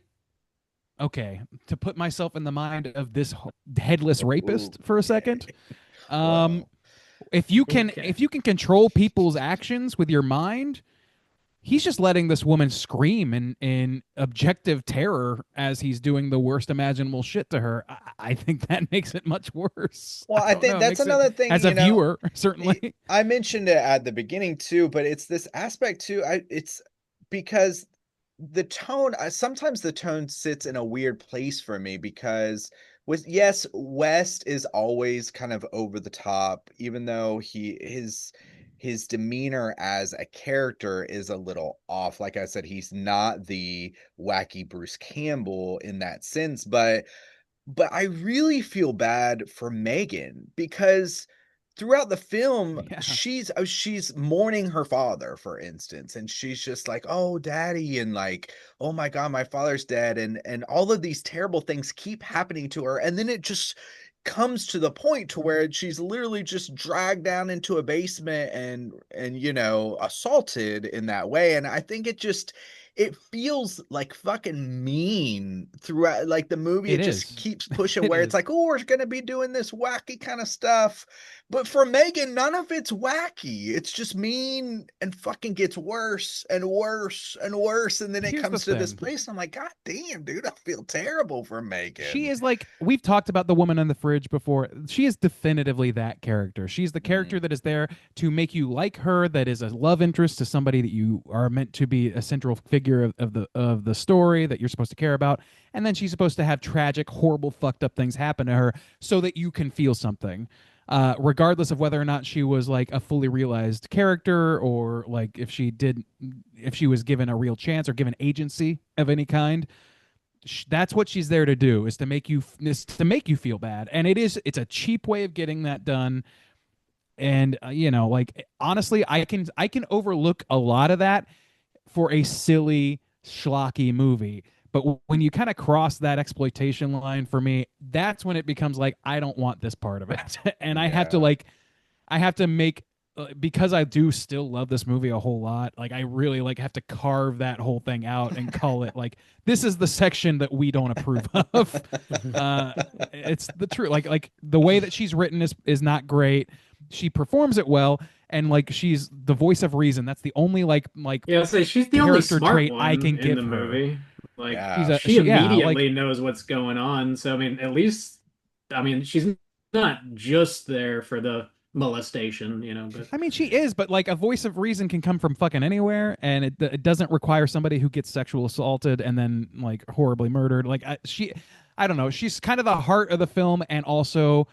okay, to put myself in the mind of this headless rapist for a second. Um Well, Okay. if you can control people's actions with your mind, he's just letting this woman scream in objective terror as he's doing the worst imaginable shit to her. I think that makes it much worse. well, I I don't know. think It that's makes it another thing, as a viewer, certainly. I mentioned it at the beginning too, but it's this aspect too. It's because the tone, sometimes the tone sits in a weird place for me because with yes, West is always kind of over the top, even though his demeanor as a character is a little off. Like I said, he's not the wacky Bruce Campbell in that sense, but I really feel bad for Megan because throughout the film, Yeah. she's mourning her father, for instance, and she's just like, "Oh, daddy," and like, "Oh my God, my father's dead," and all of these terrible things keep happening to her, and then it just comes to the point to where she's literally just dragged down into a basement and assaulted in that way, and I think it feels like fucking mean throughout. Like the movie, It it just is. keeps pushing It where it's is. like, oh, we're gonna be doing this wacky kind of stuff. But for Megan, none of it's wacky. It's just mean and fucking gets worse and worse and worse. And then it Here's the comes to this thing. place. And I'm like, God damn, dude, I feel terrible for She Megan. is like, we've talked about the woman in the fridge before. She is definitively that character. She's the character that is there to make you like her, that is a love interest to somebody that you are meant to be a central figure of the story that you're supposed to care about. And then she's supposed to have tragic, horrible, fucked up things happen to her so that you can feel something. Regardless of whether or not she was like a fully realized character, or like if she was given a real chance or given agency of any kind, that's what she's there to do, is to make you feel bad. And it's a cheap way of getting that done. And like, honestly, I can overlook a lot of that for a silly schlocky movie. But when you kind of cross that exploitation line for me, that's when it becomes like, I don't want this part of it. And Yeah. I have to make, because I do still love this movie a whole lot. Like, I really like have to carve that whole thing out and call it like, this is the section that we don't approve of. It's the truth. Like the way that she's written is not great. She performs it well, and like, she's the voice of reason. That's the only like Yeah, so she's the only character smart trait I one can in give the her. movie. Like Yeah. she Yeah, like, immediately knows what's going on. So I mean, at least I mean, she's not just there for the molestation, but I mean, she is, but like, a voice of reason can come from fucking anywhere, and it doesn't require somebody who gets sexual assaulted and then like horribly murdered. Like, I don't know, she's kind of the heart of the film and also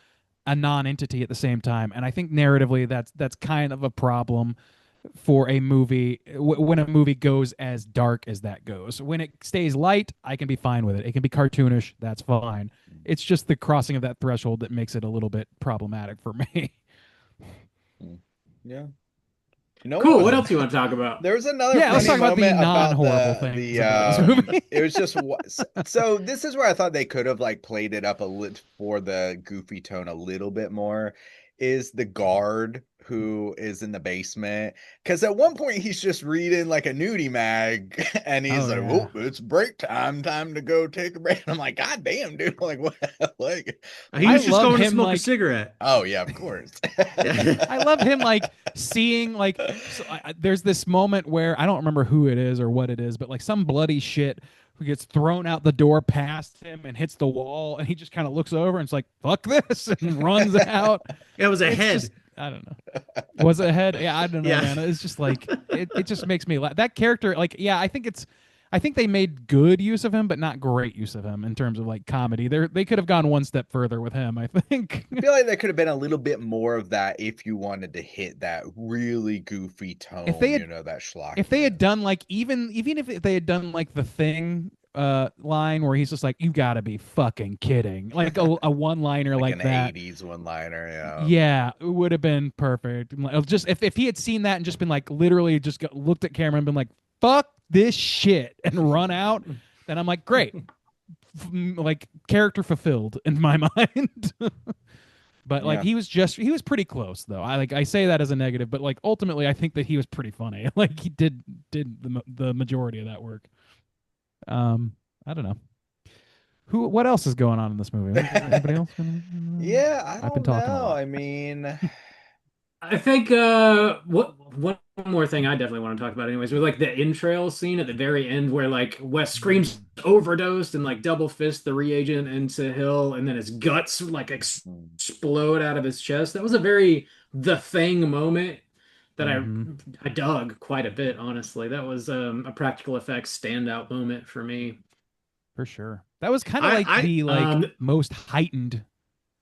a non-entity at the same time. And I think narratively, that's kind of a problem for a movie, when a movie goes as dark as that goes. When it stays light, I can be fine with it. It can be cartoonish, that's fine. It's just the crossing of that threshold that makes it a little bit problematic for me. Yeah. You know cool. what What was else you want to talk about? there was another Yeah, let's funny talk about the moment about non-horrible the things about this movie. it was just so this is where I thought they could have like played it up a lit for the goofy tone a little bit more, is the guard who is in the basement, because at one point he's just reading like a nudie mag and he's Oh, like, yeah. oh, it's break time to go take a break. And I'm like, God damn, dude, like what? Like, He I was just love going to him, smoke a like, cigarette. oh yeah, of course. I love him, like, seeing like, there's this moment where I don't remember who it is or what it is, but like some bloody shit who gets thrown out the door past him and hits the wall, and he just kind of looks over and it's like, fuck this, and runs out. It was a It's head. just, I don't know. Was it a head? Yeah, I don't know, Yeah. man. It's just like, it just makes me laugh. That character, like, yeah, I think they made good use of him, but not great use of him in terms of like comedy. They could have gone one step further with him, I think. I feel like there could have been a little bit more of that if you wanted to hit that really goofy tone, If they had- that schlock. If they had done like, even if they had done like the Thing line where he's just like, you gotta be fucking kidding, like a one liner like an that. 80s one liner, yeah. Yeah, it would have been perfect. Just if he had seen that and just been like, literally just looked at camera and been like, fuck this shit, and run out, then I'm like, great. Like, character fulfilled in my mind. But like, Yeah. he was pretty close though. I say that as a negative, but like, ultimately I think that he was pretty funny. Like, he did the majority of that work. I don't know. What else is going on in this movie? Anybody else? Yeah, I I've don't been talking a know. lot. I mean, I think one more thing I definitely want to talk about anyways, with like the entrails scene at the very end where like Wes screams overdosed and like double fist the reagent into Hill, and then his guts like explode out of his chest. That was a very The Thing moment that I dug quite a bit, honestly. That was a practical effects standout moment for me. For sure. That was kind of I- like I- the most heightened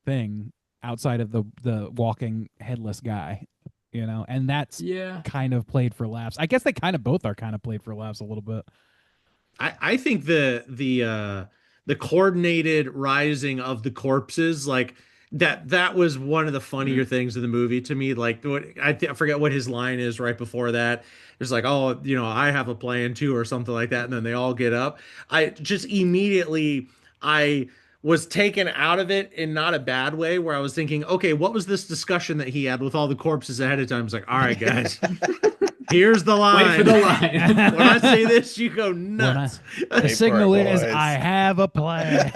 thing outside of the walking headless guy, and that's Yeah. kind of played for laughs. I guess they kind of both are kind of played for laughs a little bit. I think the coordinated rising of the corpses, like that was one of the funnier things of the movie to me. Like, I forget what his line is right before that. It's like, oh, I have a plan too, or something like that, and then they all get up. I just immediately I was taken out of it in not a bad way, where I was thinking, okay, what was this discussion that he had with all the corpses ahead of time? It's like, all right, guys. Here's the Wait for line. the line. When I say this, you go When nuts. the Wait for signal it, is boys. I have a plan.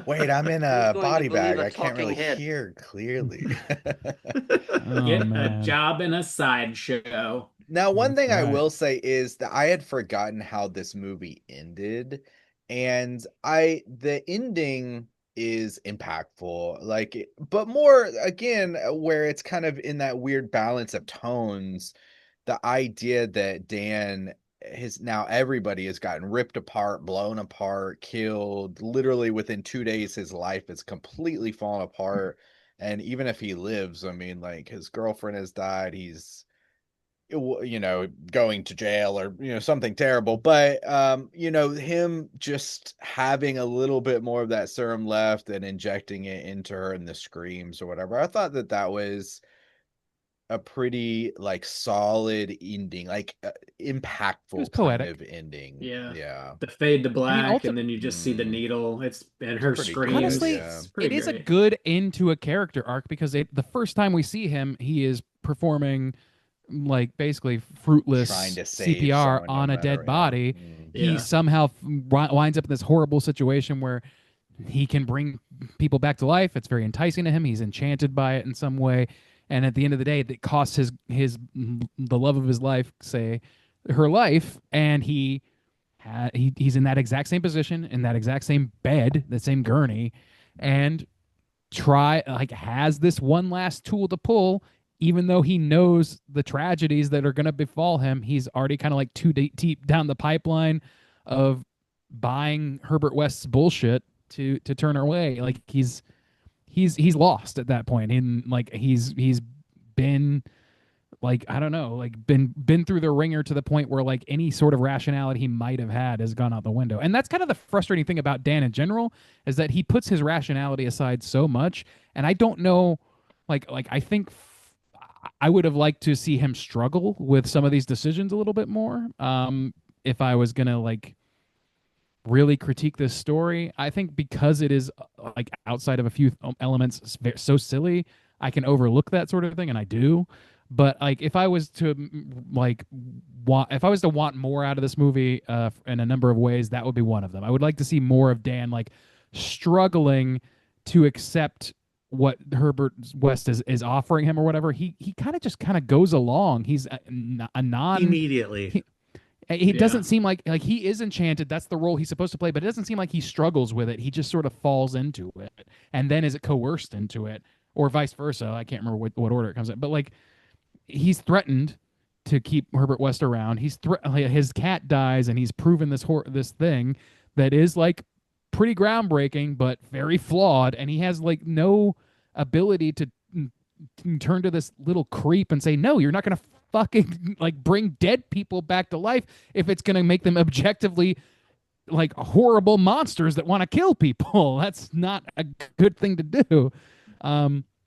Wait, I'm in Who's a going to body believe bag. a I can't talking really head? hear clearly. Oh Get a man. job in a sideshow. Now, one That's thing I right. will say is that I had forgotten how this movie ended, and the ending is impactful, but more again, where it's kind of in that weird balance of tones. The idea that Dan has now everybody has gotten ripped apart, blown apart, killed. Literally within 2 days, his life is completely fallen apart. And even if he lives, I mean, like his girlfriend has died. He's going to jail or something terrible, but him just having a little bit more of that serum left and injecting it into her in the screams or whatever. I thought that was a pretty like solid ending, like It was impactful kind of poetic. ending. Yeah. Yeah. The fade to I mean, black, also, and then you just see the needle. And It's her pretty good, screams. honestly, yeah. It's it pretty is a great. good end to a character arc because the first time we see him, he is performing like basically Trying fruitless to save CPR someone no on a matter, dead yeah. body. He Yeah. somehow winds up in this horrible situation where he can bring people back to life. It's very enticing to him. He's enchanted by it in some way. And at the end of the day, it costs his the love of his life, say her life, and he's in that exact same position, in that exact same bed, the same gurney, and has this one last tool to pull, even though he knows the tragedies that are going to befall him. He's already kind of like too deep down the pipeline of buying Herbert West's bullshit to turn her away. Like he's lost at that point. And like he's been like, I don't know, like been through the ringer to the point where like any sort of rationality he might have had has gone out the window. And that's kind of the frustrating thing about Dan in general, is that he puts his rationality aside so much. And I don't know, like I think I would have liked to see him struggle with some of these decisions a little bit more. If I was gonna like really critique this story, I think because it is like outside of a few elements so silly, I can overlook that sort of thing, and I do. But like if I was to if I was to want more out of this movie in a number of ways, that would be one of them. I would like to see more of Dan like struggling to accept what Herbert West is offering him or whatever. He kind of goes along. He's a non Immediately. he doesn't seem like he is enchanted. That's the role he's supposed to play, but it doesn't seem like he struggles with it. He just sort of falls into it, and then is it coerced into it, or vice versa. I can't remember what order it comes in, but like he's threatened to keep Herbert West around. His cat dies, and he's proven this thing that is like pretty groundbreaking, but very flawed, and he has like no ability to turn to this little creep and say, no, you're not going to fucking like bring dead people back to life if it's going to make them objectively like horrible monsters that want to kill people. That's not a good thing to do.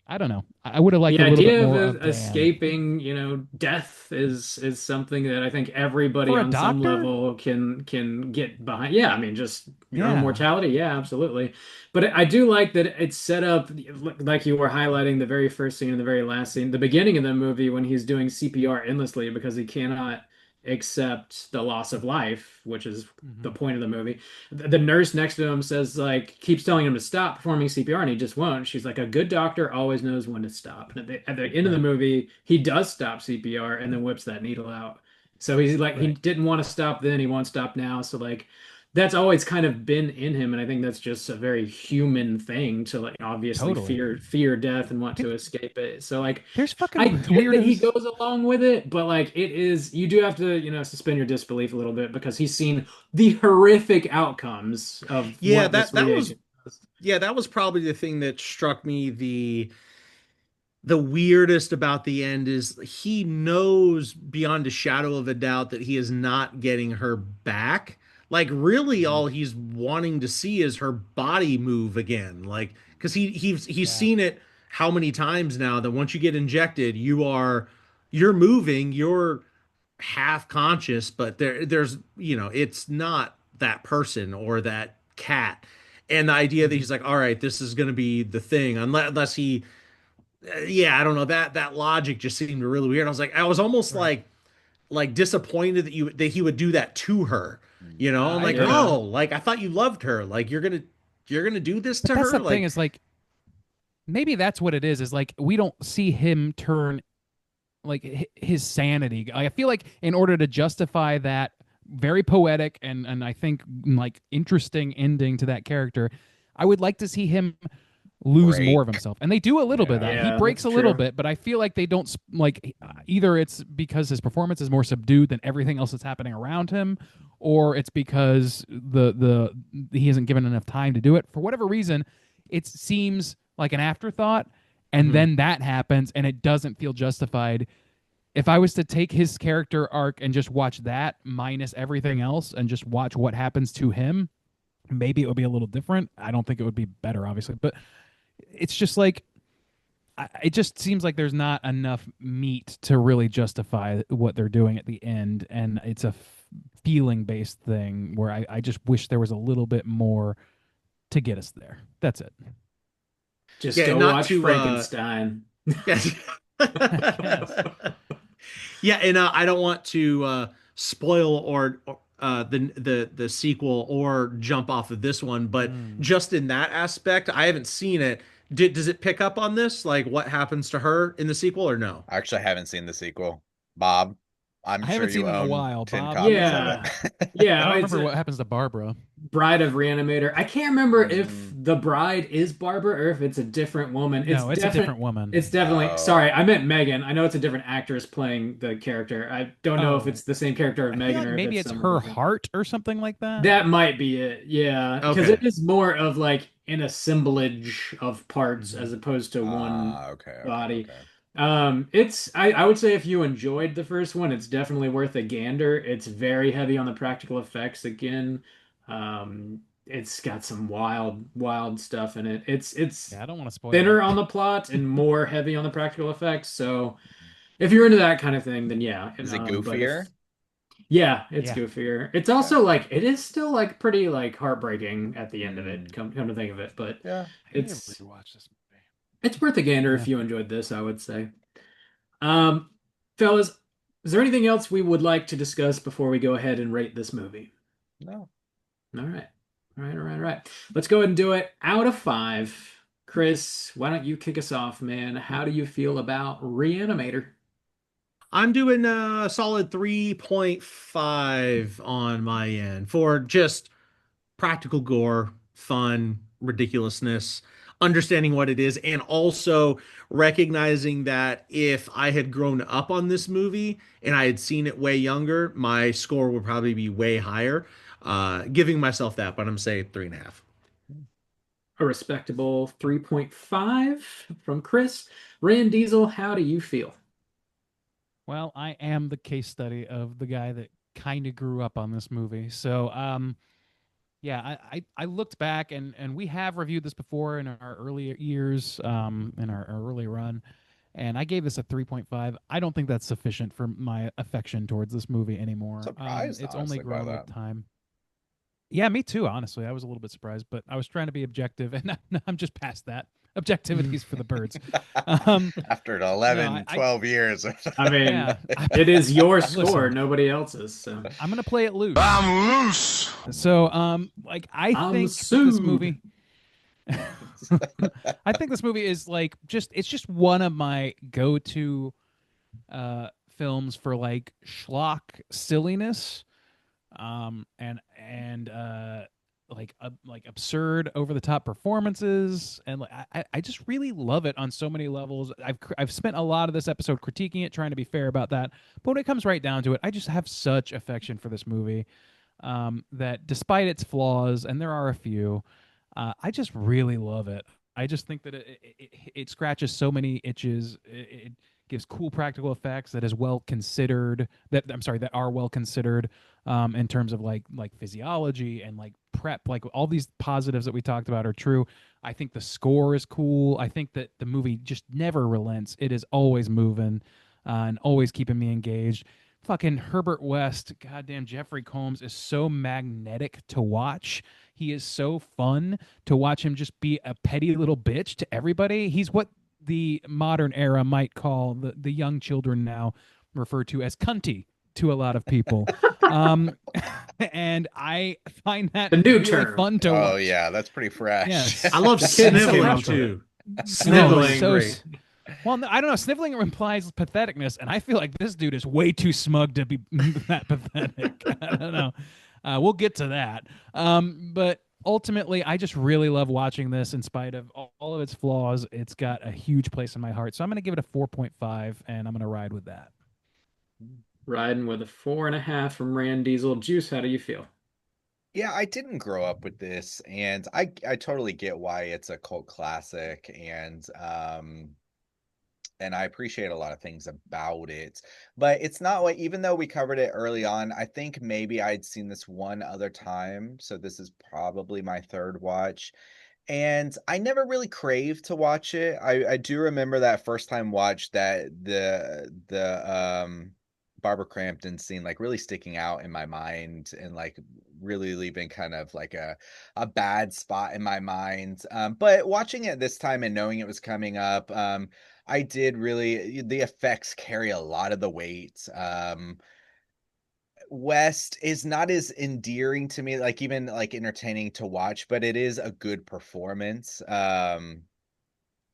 I don't know. I would have liked The a little bit idea more of of Dan. escaping, death is something that I think everybody For a on some doctor? level can get behind. Yeah, I mean, just your own Yeah. mortality. Yeah, absolutely. But I do like that it's set up like you were highlighting the very first scene and the very last scene, the beginning of the movie when he's doing CPR endlessly because he cannot accept the loss of life, which is the point of the movie. The nurse next to him says like keeps telling him to stop performing CPR and he just won't. She's like, a good doctor always knows when to stop. And at the end of the movie, he does stop CPR and then whips that needle out. So he's like he didn't want to stop then, he won't stop now. So like that's always kind of been in him, and I think that's just a very human thing to like obviously Totally. fear death and want to escape it. So like There's I fucking get that he weirdos. goes along with it, but like it is, you do have to, suspend your disbelief a little bit because he's seen the horrific outcomes of Yeah, what that this that was reagent does. yeah, that was probably the thing that struck me the weirdest about the end is he knows beyond a shadow of a doubt that he is not getting her back. Like really all he's wanting to see is her body move again. Like because he's Yeah. seen it how many times now that once you get injected, you're moving, you're half conscious, but there's it's not that person or that cat. And the idea that he's like, all right, this is going to be the thing, unless he, yeah, I don't know, that logic just seemed really weird. I was almost Right. like like disappointed that he would do that to her. You know, I'm like, Yeah. oh, like I thought you loved her. Like you're gonna do this But to that's her. the thing Like is like maybe that's what it is like we don't see him turn like his sanity. I feel like in order to justify that very poetic and I think like interesting ending to that character, I would like to see him lose more of Break. himself. And they do a little bit of that. He Yeah, breaks that's a little true. bit, but I feel like they don't like either it's because his performance is more subdued than everything else that's happening around him, or it's because the he isn't given enough time to do it. For whatever reason, it seems like an afterthought and Mhm. then that happens and it doesn't feel justified. If I was to take his character arc and just watch that minus everything else and just watch what happens to him, maybe it would be a little different. I don't think it would be better, obviously, but it's just like it just seems like there's not enough meat to really justify what they're doing at the end, and it's a feeling based thing where I just wish there was a little bit more to get us there. That's it. Just yeah, and go not watch to Frankenstein. yes. Yes. Yeah, and I don't want to spoil or the sequel or jump off of this one, but just in that aspect, I haven't seen it. Does it pick up on this? Like what happens to her in the sequel or no? I actually haven't seen the sequel. Bob, I'm I sure haven't you seen it in a own while, 10 Bob. copies of Yeah. it. Yeah, I don't it's remember a what happens to Barbara. Bride of Re-Animator. I can't remember if Mm. the bride is Barbara or if it's a different woman. No, it's a different woman. It's definitely, Oh. sorry, I meant Megan. I know it's a different actress playing the character. I don't know if Oh, it's the same character of I feel Megan like or if maybe it's it's someone her different. heart or something like that. That might be it. Yeah, because Okay. it is more of like an assemblage of parts Mhm. as opposed to one Okay, body. okay. I would say if you enjoyed the first one, it's definitely worth a gander. It's very heavy on the practical effects again. It's got some wild stuff in it. It's Yeah, I don't want to spoil thinner it. on the plot and more heavy on the practical effects. So if you're into that kind of thing, then yeah. Is it But if goofier? yeah, it's Yeah. goofier. It's Okay. also like it is still like pretty like heartbreaking at the end of it. Mm. Come to think of it, but Yeah. I need to it's rewatch this movie. it's worth a gander Yeah. if you enjoyed this, I would say. Um, Fellas, is there anything else we would like to discuss before we go ahead and rate this movie? No. All right. All right. Let's go ahead and do it. Out of 5, Chris, why don't you kick us off, man? How do you feel about Re-Animator? I'm doing a solid 3.5 on my end for just practical gore, fun, ridiculousness, understanding what it is, and also recognizing that if I had grown up on this movie and I had seen it way younger, my score would probably be way higher. Giving myself that, but I'm saying 3.5. A respectable 3.5 from Chris. Rand Diesel, how do you feel? Well, I am the case study of the guy that kind of grew up on this movie. So, yeah, I looked back and we have reviewed this before in our earlier years, in our early run, and I gave this a 3.5. I don't think that's sufficient for my affection towards this movie anymore. Surprised, It's only honestly, by grown that. with time. Yeah, me too, honestly. I was a little bit surprised, but I was trying to be objective, and I'm just past that. Objectivity's for the birds. After 11, no, 12 years. I mean, Yeah, it is your score, Listen. nobody else's. So I'm gonna play it loose. I'm loose. So, like, I I'm think that this sued. movie. I think this movie is like it's just one of my go-to films for like schlock silliness, and like absurd over the top performances, and like, I just really love it on so many levels. I've spent a lot of this episode critiquing it, trying to be fair about that, but when it comes right down to it, I just have such affection for this movie, that despite its flaws, and there are a few, I just really love it. I just think that it scratches so many itches. It gives cool practical effects that is well considered. That I'm sorry, that are well considered, in terms of like physiology and like prep. Like all these positives that we talked about are true. I think the score is cool. I think that the movie just never relents. It is always moving, and always keeping me engaged. Fucking Herbert West, goddamn Jeffrey Combs is so magnetic to watch. He is so fun to watch him just be a petty little bitch to everybody. He's what the modern era might call the young children now refer to as cunty. to a lot of people. And I find that The new really term. fun to watch. Oh yeah, that's pretty fresh. Yes. I love The kids sniveling came up with too. it. Sniveling is so great. Well, I don't know. Sniveling implies patheticness, and I feel like this dude is way too smug to be that pathetic. I don't know. We'll get to that. But ultimately, I just really love watching this in spite of all of its flaws. It's got a huge place in my heart. So I'm going to give it a 4.5, and I'm going to ride with that. Riding with a 4.5 from Rand Diesel. Juice, how do you feel? Yeah, I didn't grow up with this, and I totally get why it's a cult classic, and I appreciate a lot of things about it. But it's not like, even though we covered it early on, I think maybe I'd seen this one other time, so this is probably my third watch. And I never really craved to watch it. I do remember that first time watch, that the Barbara Crampton scene like really sticking out in my mind, and like really leaving kind of like a bad spot in my mind. But watching it this time and knowing it was coming up, I did really, the effects carry a lot of the weight. West is not as endearing to me, like even like entertaining to watch, but it is a good performance. And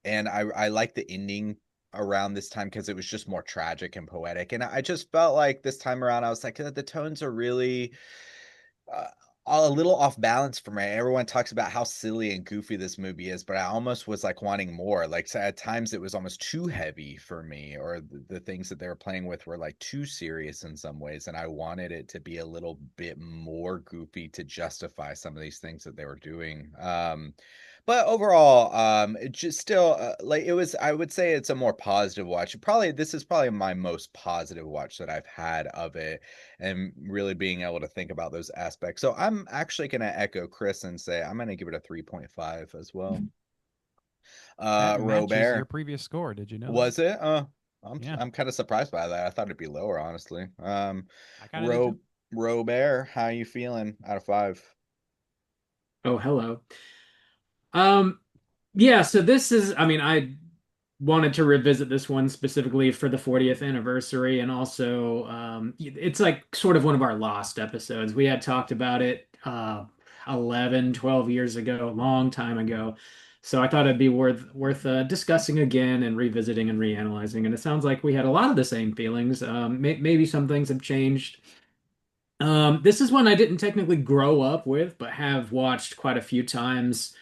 I like the ending around this time because it was just more tragic and poetic. And I just felt like this time around, I was like, the tones are really uh, a little off balance for me. Everyone talks about how silly and goofy this movie is, but I almost was like wanting more. Like, so at times it was almost too heavy for me, or the things that they were playing with were like too serious in some ways, and I wanted it to be a little bit more goofy to justify some of these things that they were doing. But overall, it just still like, it was, I would say it's a more positive watch. This is probably my most positive watch that I've had of it, and really being able to think about those aspects. So I'm actually going to echo Chris and say I'm going to give it a 3.5 as well. That matches your Robert, previous score. Did you know was that? it? Yeah, I'm kind of surprised by that. I thought it'd be lower, honestly. I kind of did too. Robert, how you feeling out of 5? Oh, hello. Um, yeah, so this is, I mean, I wanted to revisit this one specifically for the 40th anniversary, and also it's like sort of one of our lost episodes. We had talked about it 11, 12 years ago, a long time ago. So I thought it'd be worth discussing again and revisiting and reanalyzing. And it sounds like we had a lot of the same feelings. Maybe some things have changed. This is one I didn't technically grow up with, but have watched quite a few times.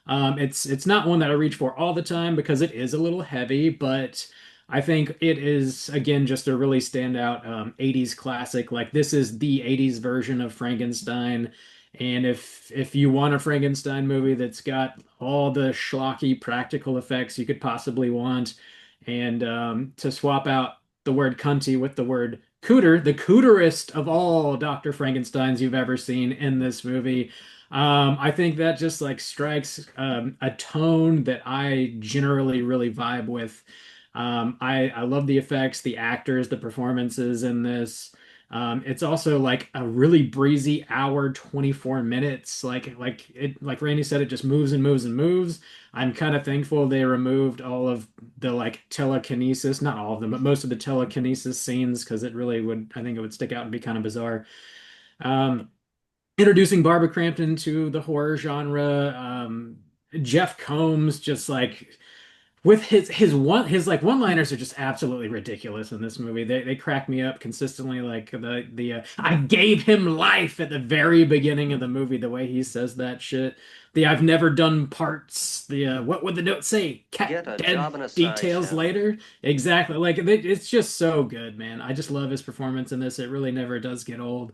It's not one that I reach for all the time because it is a little heavy, but I think it is, again, just a really standout 80s classic. Like, this is the 80s version of Frankenstein. And if you want a Frankenstein movie that's got all the schlocky practical effects you could possibly want, and to swap out the word cunty with the word cooter, the cooterest of all Dr. Frankensteins you've ever seen in this movie. I think that just like strikes a tone that I generally really vibe with. I love the effects, the actors, the performances in this. It's also like a really breezy hour, 24 minutes. Like Randy said, it just moves and moves and moves. I'm kind of thankful they removed all of the like telekinesis, not all of them, but most of the telekinesis scenes, because it really would, I think it would stick out and be kind of bizarre. Um, Introducing Barbara Crampton to the horror genre. Jeff Combs just like with his like one-liners are just absolutely ridiculous in this movie. They crack me up consistently. Like the I gave him life at the very beginning of the movie. The way he says that shit. The I've never done parts. The what would the note say? Get a Dead job in a details sideshow. later. Exactly. Like it's just so good, man. I just love his performance in this. It really never does get old.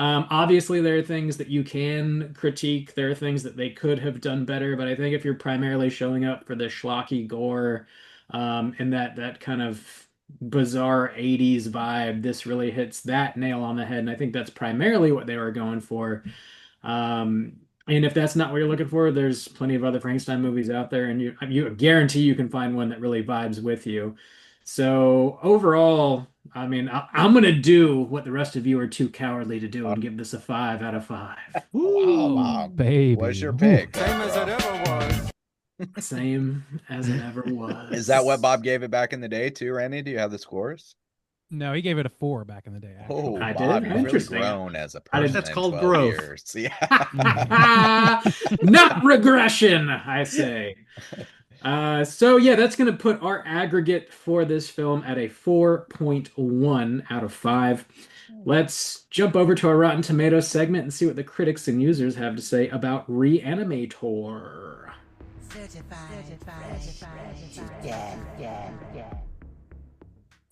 Obviously, there are things that you can critique. There are things that they could have done better, but I think if you're primarily showing up for the schlocky gore, and that kind of bizarre 80s vibe, this really hits that nail on the head. And I think that's primarily what they were going for. Um, and if that's not what you're looking for, there's plenty of other Frankenstein movies out there, and you guarantee you can find one that really vibes with you. So overall, I mean, I'm gonna do what the rest of you are too cowardly to do and give this a 5 out of 5. Ooh, Bob, baby. what's your Ooh. pick? Same as it ever was. Same as it ever was. Is that what Bob gave it back in the day too, Randy? Do you have the scores? No, he gave it a 4 back in the day. Oh, Actually, I Bob, did? you've really Interesting. grown as a I did- person That's in called 12 growth. years. Yeah. Not regression, I say. So yeah, that's going to put our aggregate for this film at a 4.1 out of 5. Let's jump over to our Rotten Tomatoes segment and see what the critics and users have to say about Re-Animator. Certified fresh to death.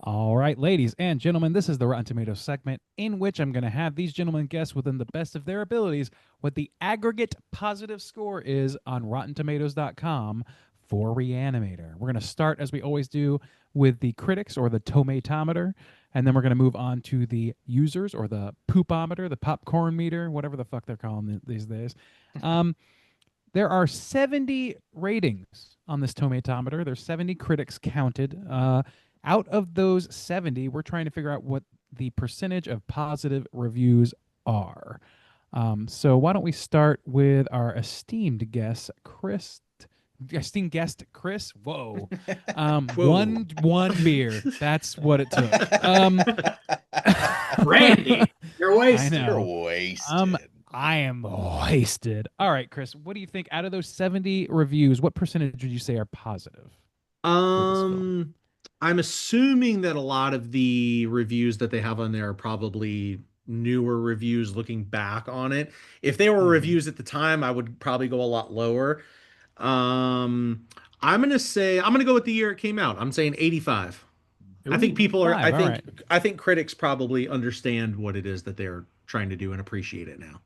all right, ladies and gentlemen, this is the Rotten Tomatoes segment in which I'm going to have these gentlemen guess within the best of their abilities what the aggregate positive score is on RottenTomatoes.com for Re-Animator. We're going to start, as we always do, with the critics or the tomatometer, and then we're going to move on to the users or the poopometer, the popcorn meter, whatever the fuck they're calling it these days. There are 70 ratings on this tomatometer. There's 70 critics counted. Out of those 70, we're trying to figure out what the percentage of positive reviews are. So why don't we start with our esteemed guest, Chris. Whoa. Whoa. One beer. That's what it took. Randy, you're I wasted. know. You're wasted. I am wasted. All right, Chris, what do you think out of those 70 reviews, what percentage would you say are positive? I'm assuming that a lot of the reviews that they have on there are probably newer reviews looking back on it. If they were reviews at the time, I would probably go a lot lower. I'm gonna go with the year it came out. I'm saying 85. I think people are. Five, all right. I think critics probably understand what it is that they're trying to do and appreciate it now.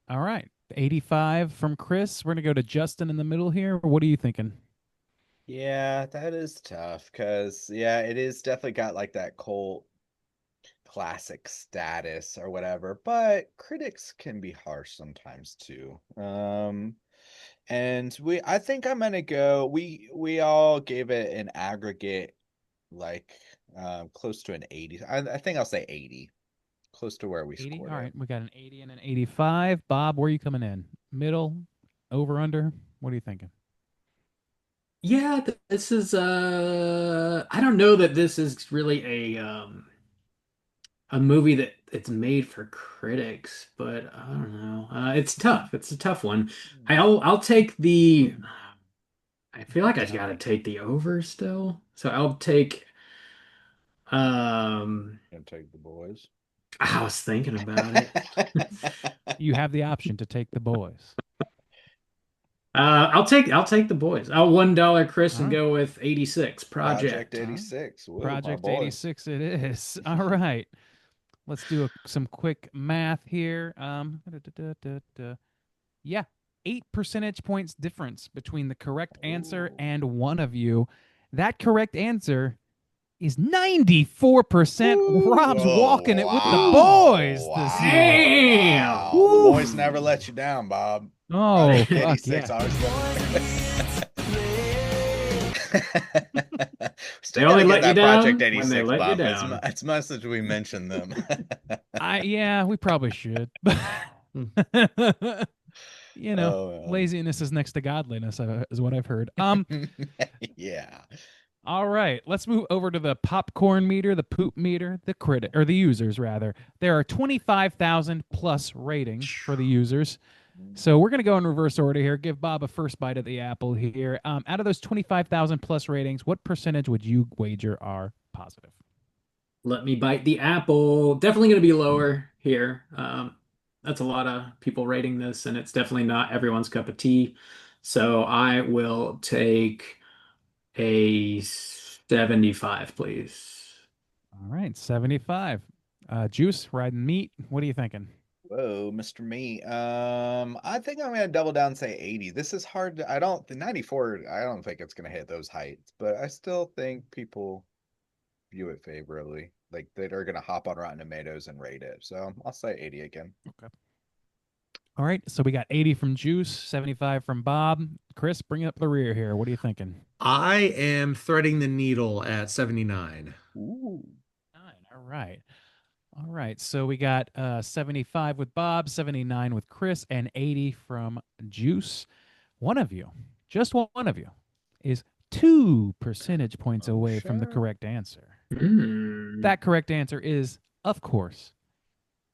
All right. 85 from Chris. We're going to go to Justin in the middle here. What are you thinking? Yeah, that is tough because yeah, it is definitely got like that cult classic status or whatever, but critics can be harsh sometimes too. And I think I'm gonna go. We all gave it an aggregate like close to an 80. I think I'll say 80, close to where we 80. scored All it. right. We got an 80 and an 85. Bob, where are you coming in? Middle? Over? Under? What are you thinking? Yeah, this is I don't know that this is really a movie that it's made for critics, but I don't know. It's tough. It's a tough one. I'll take the I feel like I gotta take the over still. So I'll take Gonna take the boys. I was thinking about it. You have the option to take the boys. I'll take the boys. I'll $1 Chris and All right. go with 86 Project Project. 86. Woo, my Project boy. 86 it is. All right. Let's do some quick math here. Yeah, 8 percentage points difference between the correct answer Ooh. and one of you. That correct answer is 94%. Woo. Rob's Oh, walking it with the wow. boys this Wow. year. Damn. Wow. Woo. The boys never let you down, Bob. Oh, Project fuck 86 yeah. always They only let you down Project when 86, they let you Bob, down. as much as we mention them. Yeah, we probably should. You know, Oh, man. laziness is next to godliness, is what I've heard. Yeah. All right, let's move over to the popcorn meter, the poop meter, the critic, or the users rather. There are 25,000 plus ratings for the users. So we're going to go in reverse order here. Give Bob a first bite at the apple here. Out of those 25,000 plus ratings, what percentage would you wager are positive? Let me bite the apple. Definitely going to be lower here. That's a lot of people rating this, and it's definitely not everyone's cup of tea. So I will take a 75, please. All right, 75. Juice, riding meat. What are you thinking? Whoa, Mr. Meat. I think I'm gonna double down and say 80. This is hard to, the 94, I don't think it's gonna hit those heights, but I still think people view it favorably. Like they're gonna hop on Rotten Tomatoes and rate it. So I'll say 80 again. Okay. All right, so we got 80 from Juice, 75 from Bob. Chris, bring up the rear here. What are you thinking? I am threading the needle at 79. Ooh. All right. All right. So we got 75 with Bob, 79 with Chris, and 80 from Juice. One of you, just one of you, is 2 percentage points away from the sure. correct answer. That correct answer is, of course,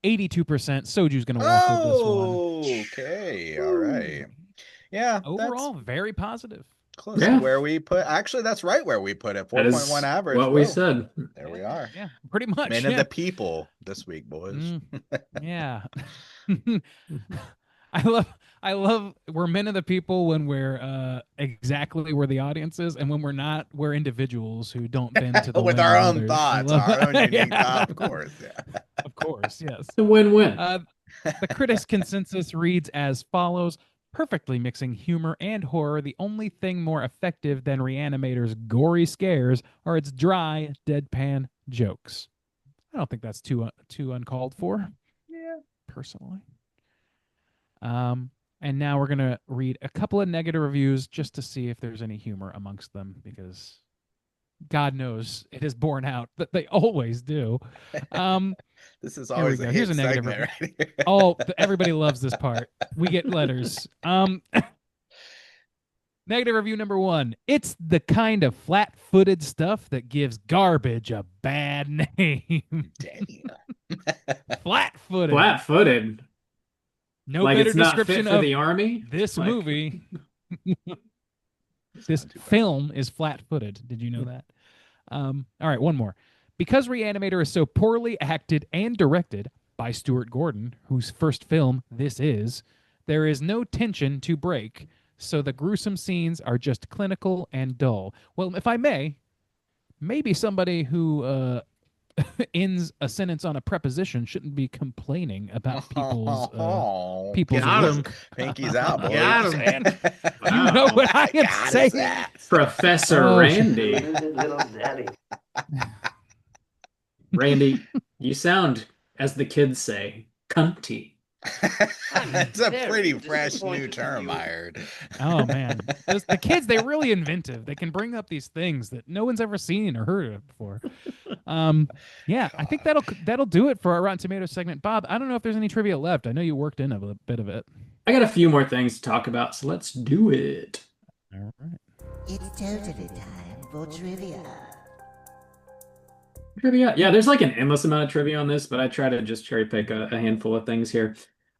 82%. Soju's going to walk with this one. Oh, okay. All right. Yeah, that's Overall, very positive. close to Yeah. where we put. Actually, that's right where we put it. That 4.1 is average. what we Whoa, said. there we are. Yeah, pretty much. Men yeah. of the people this week, boys. Yeah. I love we're men of the people when we're exactly where the audience is, and when we're not, we're individuals who don't bend to the With whim our of own others. thoughts, I love our own unique yeah. thought, of course. Yeah. Of course, yes. It's a win-win. The critics' consensus reads as follows: perfectly mixing humor and horror. The only thing more effective than Re-Animator's gory scares are its dry, deadpan jokes. I don't think that's too uncalled for. Yeah. Personally. And now we're gonna read a couple of negative reviews just to see if there's any humor amongst them, because God knows it is borne out that they always do. This is Here we always go. a Here's hit a negative segment review. right here. Oh, everybody loves this part. We get letters. Negative review number 1. It's the kind of flat-footed stuff that gives garbage a bad name. Damn. Flat-footed. Flat-footed. No Like better it's not fit description for of the army. this Like- movie. This not too bad. film is flat-footed. Did you know that? All right, one more. Because Re-Animator is so poorly acted and directed by Stuart Gordon, whose first film this is, there is no tension to break, so the gruesome scenes are just clinical and dull. Well, if I may, maybe somebody who ends a sentence on a preposition shouldn't be complaining about people's people's Got him. work. Pinky's out, boys. Got him. You know what I am God, saying? is that? Professor Oh, Randy. Little daddy. Randy, you sound, as the kids say, cunty. It's a pretty Very fresh new disappointed in term you. I heard. Oh man, the kids, they're really inventive. They can bring up these things that no one's ever seen or heard of before. Yeah, I think that'll do it for our Rotten Tomatoes segment. Bob, I don't know if there's any trivia left. I know you worked in a bit of it. I got a few more things to talk about, so let's do it. All right. It's totally time for trivia. Trivia. Yeah, there's like an endless amount of trivia on this, but I try to just cherry pick a handful of things here.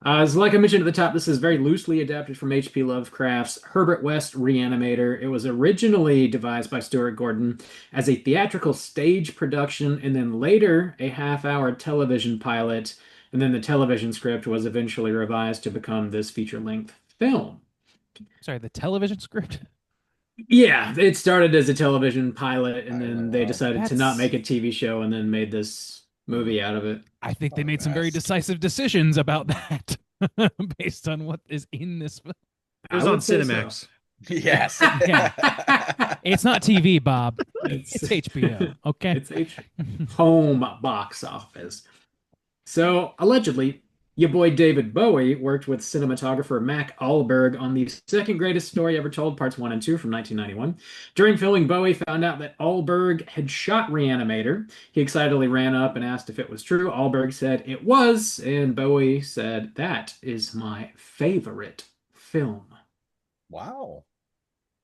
As like I mentioned at the top, this is very loosely adapted from H.P. Lovecraft's Herbert West Re-Animator. It was originally devised by Stuart Gordon as a theatrical stage production, and then later a half-hour television pilot, and then the television script was eventually revised to become this feature-length film. Sorry, the television script. Yeah, it started as a television pilot, and then they wow. decided to not make a TV show, and then made this movie out of it. I think they Oh, made some very best. decisive decisions about that based on what is in this film. It was I on would say so. Cinemax. Yes. It's not TV, Bob. It's HBO. Okay. It's home box office. So allegedly, your boy David Bowie worked with cinematographer Mac Allberg on the second greatest story ever told, parts 1 and 2 from 1991. During filming, Bowie found out that Allberg had shot Re-Animator. He excitedly ran up and asked if it was true. Allberg said it was, and Bowie said, "That is my favorite film." Wow.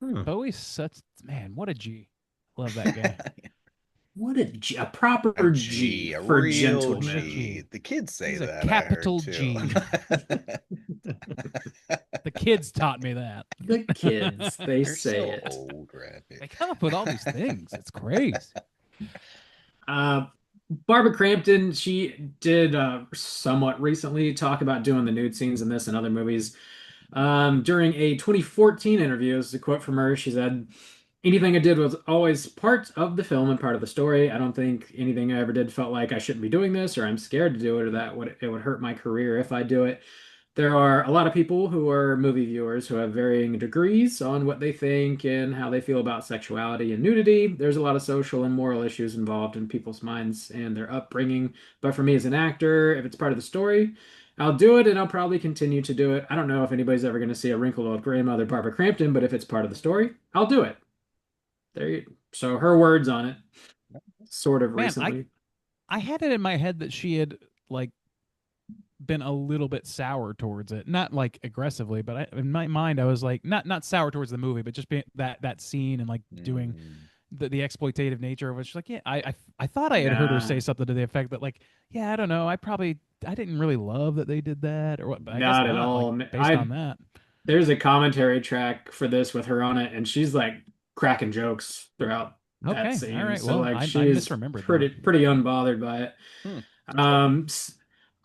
Bowie's such, man, what a G. Love that guy. What a proper A G a for real gentleman. G. The kids say He's a that. capital I heard, G. too. The kids taught me that. The kids, they You're say so it. old, Randy. They come up with all these things. It's crazy. Barbara Crampton, she did somewhat recently talk about doing the nude scenes in this and other movies. During a 2014 interview, this is a quote from her. She said, "Anything I did was always part of the film and part of the story. I don't think anything I ever did felt like I shouldn't be doing this, or I'm scared to do it, or that it would hurt my career if I do it. There are a lot of people who are movie viewers who have varying degrees on what they think and how they feel about sexuality and nudity. There's a lot of social and moral issues involved in people's minds and their upbringing. But for me as an actor, if it's part of the story, I'll do it, and I'll probably continue to do it. I don't know if anybody's ever going to see a wrinkled old grandmother, Barbara Crampton, but if it's part of the story, I'll do it." So her words on it, sort of Man, recently. I had it in my head that she had like been a little bit sour towards it, not like aggressively, but in my mind I was like not sour towards the movie, but just being that scene and like doing the exploitative nature of it. She's like, yeah, I thought I had heard her say something to the effect that like, yeah, I don't know, I didn't really love that they did that or what, but I guess Not at not, all. like, based on that. There's a commentary track for this with her on it, and she's like cracking jokes throughout that Okay, scene. all right. So Well, like I she's misremembered pretty unbothered by it. Hmm.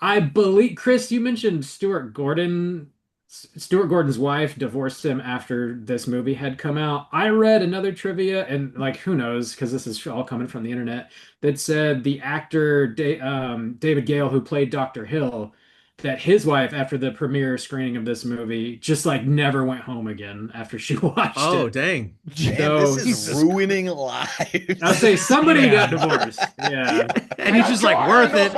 I believe Chris, you mentioned Stuart Gordon. Stuart Gordon's wife divorced him after this movie had come out. I read another trivia, and like who knows, because this is all coming from the internet, that said the actor David Gale, who played Dr. Hill, that his wife, after the premiere screening of this movie, just like never went home again after she watched Oh, it. dang. Damn, So this is ruining lives. I'll say somebody Yeah. got divorced. Yeah. And he's just like, worth it.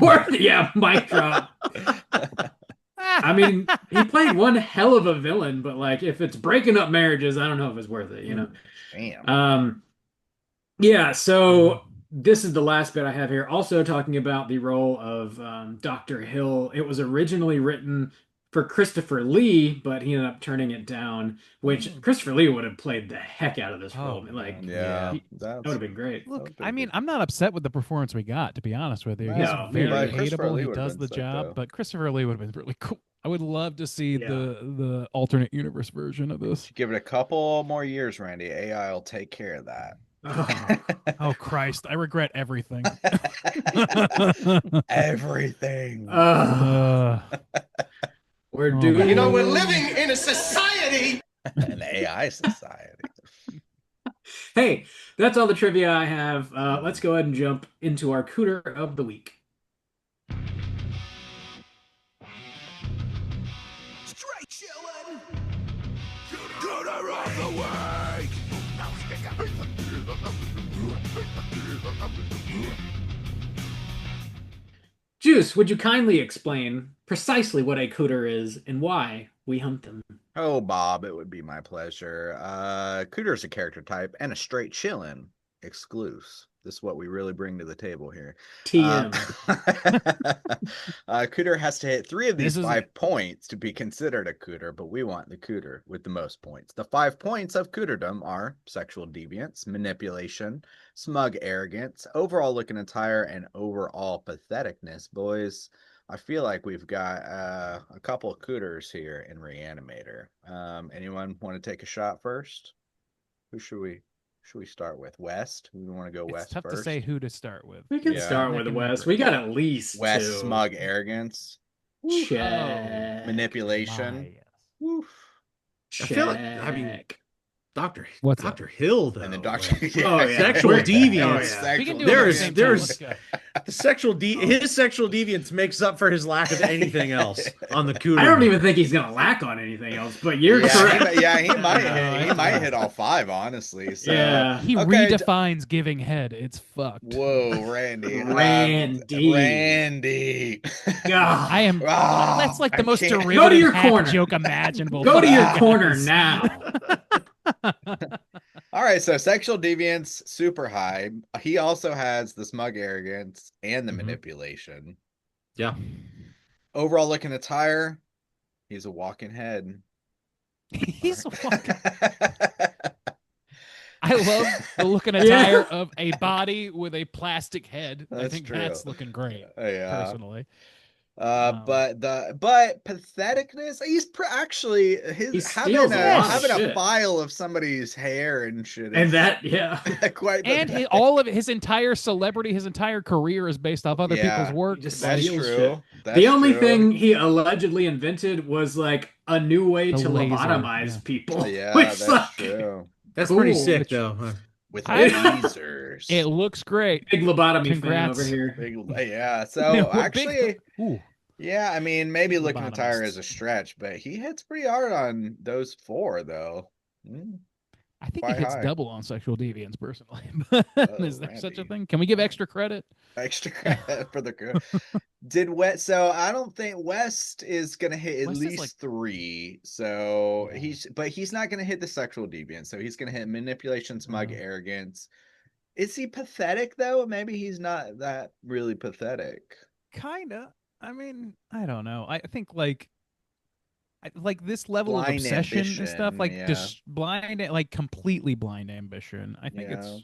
Worth it. Yeah, mic drop. I mean, he played one hell of a villain, but like if it's breaking up marriages, I don't know if it's worth it, you know. Damn. Yeah, so this is the last bit I have here. Also talking about the role of Dr. Hill. It was originally written for Christopher Lee, but he ended up turning it down, which Christopher Lee would have played the heck out of this role. Like, Yeah, that would have been great. Look, I mean, I'm not upset with the performance we got, to be honest with you. No, He's me very neither. Christopher hateable. Lee He would've does been the sick, job, though. but Christopher Lee would have been really cool. I would love to see Yeah. the alternate universe version of this. Give it a couple more years, Randy. AI will take care of that. Oh, Oh Christ, I regret everything. Everything. We're Oh, doing. man. You know, We're living in a society. An AI society. Hey, that's all the trivia I have. Let's go ahead and jump into our cooter of the week. Straight chillin'. Cooter of the week. Juice, would you kindly explain precisely what a cooter is and why we hunt them? Oh, Bob, it would be my pleasure. Cooter is a character type and a straight chillin' exclusive. This is what we really bring to the table here. TM. Cooter has to hit 3 of these This is 5 points to be considered a cooter, but we want the cooter with the most points. The 5 points of cooterdom are sexual deviance, manipulation, smug arrogance, overall look and attire, and overall patheticness. Boys, I feel like we've got a couple of cooters here in Re-Animator. Anyone want to take a shot first? Who should we start with? West? We want to go It's West tough first. to say who to start with. We can Yeah. start Neck with and West. neck. We got at least West, 2. smug arrogance, Check. manipulation, I feel like, I mean, Check. Dr. What's Hill, though. and then Doctor. like, Oh, yeah. Sexual We're- deviance. Oh, yeah. We can do There it at the is- same time. there's- Let's go. His sexual deviance makes up for his lack of anything else on the cooter. I don't even think he's gonna lack on anything else, but you're correct. He might No, hit, he I- might hit all 5, honestly. So. Yeah. He Okay, redefines giving head. It's fucked. Whoa, Randy. Randy. God. I am. Ah, That's like the I most can't- derivative Go to your hack corner. joke imaginable. Go to your Guys. corner now. All right, so sexual deviance super high. He also has the smug arrogance and the Mhm. manipulation. Yeah. Overall look and attire, he's a walking head. He's walking. I love the look and attire of a body with a plastic head. I That's think true. that's looking great, Yeah. personally. But patheticness, actually He having steals a lot of a shit. file of somebody's hair and shit. And is that, yeah. quite And pathetic. all of his entire celebrity, his entire career is based off other Yeah. people's work. He just That's steals true. shit. That's The only true. thing he allegedly invented was like a new way The to laser, lobotomize yeah. people. Yeah, which, that's like, true. That's pretty Cool. sick, though. With I- lasers. It looks great. Big lobotomy fan Congrats. over here. Yeah. So Big- actually, Ooh. yeah, I mean, maybe looking at tire Lobotomist. is a stretch, but he hits pretty hard on those 4, though. I think Quite he hits high. double on sexual deviance, personally. Is there such a Randy. thing? Can we give extra credit? Extra credit for the crew. So I don't think West is gonna hit at West is least like- 3. So Yeah. he's not gonna hit the sexual deviance. So he's gonna hit manipulation, smug Mhm. arrogance. Is he pathetic though? Maybe he's not that really pathetic. Kinda. I mean, I don't know. I think like like this level of Blind obsession and stuff, ambition, like yeah. just blind, like completely blind ambition. I think Yeah. it's,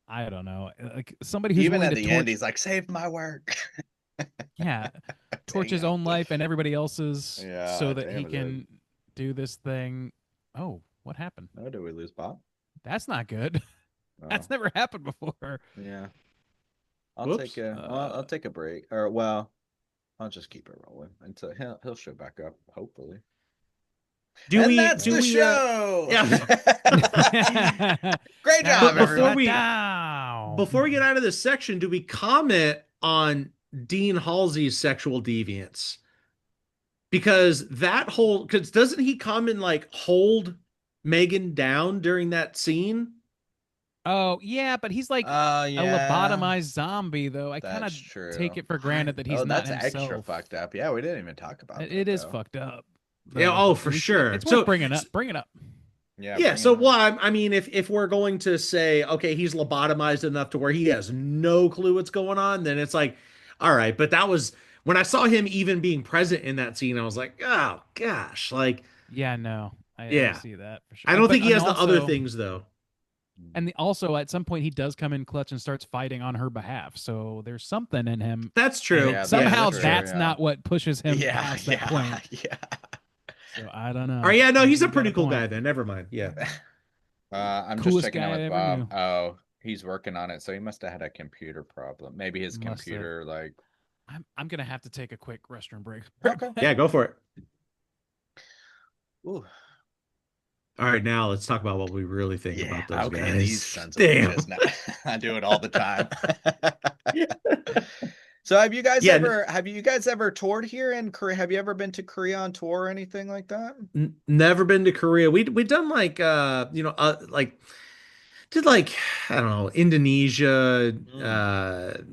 I don't know, like somebody who's Even willing at to the torch, end, he's like, "Save my work." yeah, torch his Damn. own life and everybody else's so Yeah, that he damn it. can do this thing. Oh, what happened? Oh, did we lose Bob? That's not good. Oh, That's never happened before. yeah. I'll Whoops. take a I'll take a break, or well, I'll just keep it rolling until he'll show back up, hopefully. Do And we? that's Do the we? show. Yeah. Great Now, job, But shut before everyone. we- down. Before we get out of this section, do we comment on Dean Halsey's sexual deviance? Because doesn't he come and like hold Megan down during that scene? Oh yeah, but he's like Oh, a yeah. lobotomized zombie, though. I kind of That's true. take it for granted that he's Oh, not that's himself. extra fucked up. Yeah, we didn't even talk about that. It is though. fucked up. Yeah, though. oh, for We should- sure. It's So- worth bringing up. Bring it up. Yeah. Yeah, bring so it up. well, I mean, if we're going to say, okay, he's lobotomized enough to where he has no clue what's going on, then it's like, all right. But that was when I saw him even being present in that scene, I was like, oh gosh, like Yeah, no, Yeah. I see that for sure. I don't But- think he and has the other also- things though. And also, at some point, he does come in clutch and starts fighting on her behalf. So there's something in him. That's true. Yeah, Somehow, that's true, that's yeah. not what pushes him Yeah, past that yeah, point. yeah. So I don't know. All right, yeah, no, he's a You got pretty cool point. guy then. Never mind. Yeah. I'm just Coolest checking in guy I with ever Bob. knew. Oh, he's working on it, so he must have had a computer problem. Maybe his Must have. computer, like. I'm gonna have to take a quick restroom break. Okay. Yeah, go for it. Ooh. All right, now let's talk about what we really think Yeah. about those Okay. guys. These sons of Damn. bitches. Now. I do it all the time. So have you guys Yeah, ever toured here in Korea? Have you ever been to Korea on tour or anything like that? Never been to Korea. We done like like did like I don't know, Indonesia.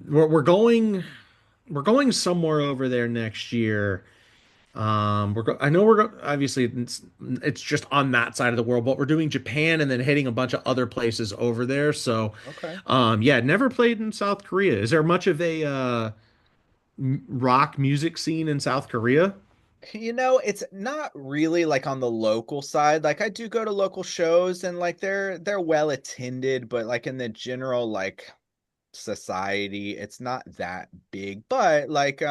We're going somewhere over there next year. I know obviously it's just on that side of the world, but we're doing Japan and then hitting a bunch of other places over there. So Okay. yeah, never played in South Korea. Is there much of a rock music scene in South Korea? It's not really like on the local side. Like I do go to local shows and like they're well attended, but like in the general like society, it's not that big. But like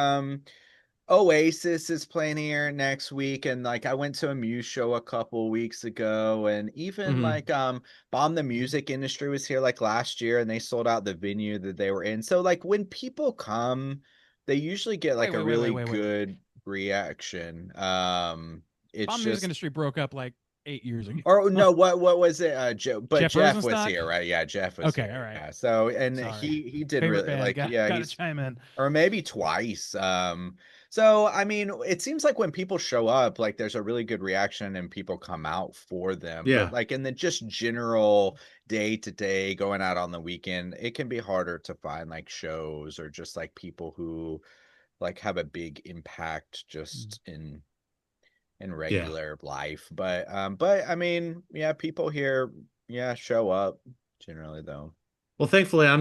Oasis is playing here next week, and like I went to a Muse show a couple weeks ago, and even Mhm. like Bomb the Music Industry was here like last year, and they sold out the venue that they were in. So like when people come, they usually get like Wait, a wait, really wait. good reaction. It's Bomb just music industry broke up like 8 years ago. or no, what was it? Joe, but Jeff Jeff was Rosenstock? here, right? Yeah, Jeff was Okay, here. all right. Yeah. So and Sorry. he did Favorite really band, like gotta he's chime in. or maybe twice. So I mean, it seems like when people show up, like there's a really good reaction and people come out for them. Yeah. But like in the just general day to day going out on the weekend, it can be harder to find like shows or just like people who like have a big impact just in regular life. But I mean, yeah, people here, yeah, show up generally though. Well, thankfully, I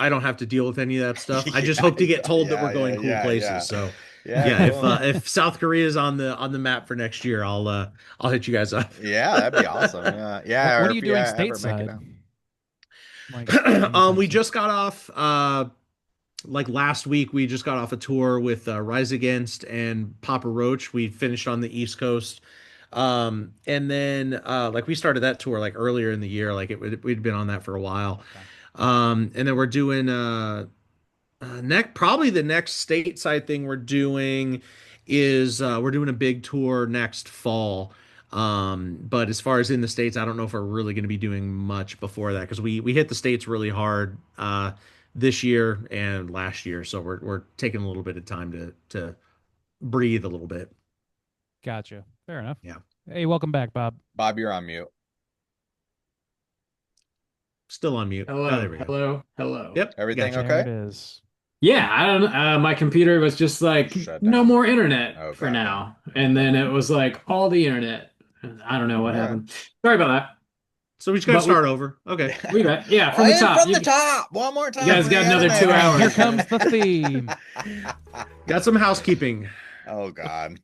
don't have to deal with any of that stuff. I just Yeah, hope to get told that yeah, we're going yeah, cool yeah, places. yeah. So Yeah, cool. if South Korea is on the map for next year, I'll hit you guys up. Yeah, that'd be awesome. Yeah, yeah. What or are you if doing ever make it stateside? out. Like, We just got off like last week. We just got off a tour with Rise Against and Papa Roach. We finished on the East Coast. And then like we started that tour like earlier in the year. Like we'd been on that for a while. And then we're doing probably the next stateside thing we're doing is we're doing a big tour next fall. But as far as in the States, I don't know if we're really going to be doing much before that because we hit the States really hard this year and last year. So we're taking a little bit of time to breathe a little bit. Gotcha. Fair enough. Yeah. Hey, welcome back, Bob. Bob, you're on mute. Still on mute. Hello, Oh, there we go. hello. Yep. Everything Gotcha. There okay? it is. Yeah, I don't know. My computer was just like, Shut no down. more internet Oh, for God. now. And then it was like all the internet. I don't know what Yeah. happened. Sorry about that. So we just got to But we- start over. Okay. We got, yeah, from the And top. from You- the top. One more time. guys got another 2 hours. Here comes the theme. Got some housekeeping. Oh God.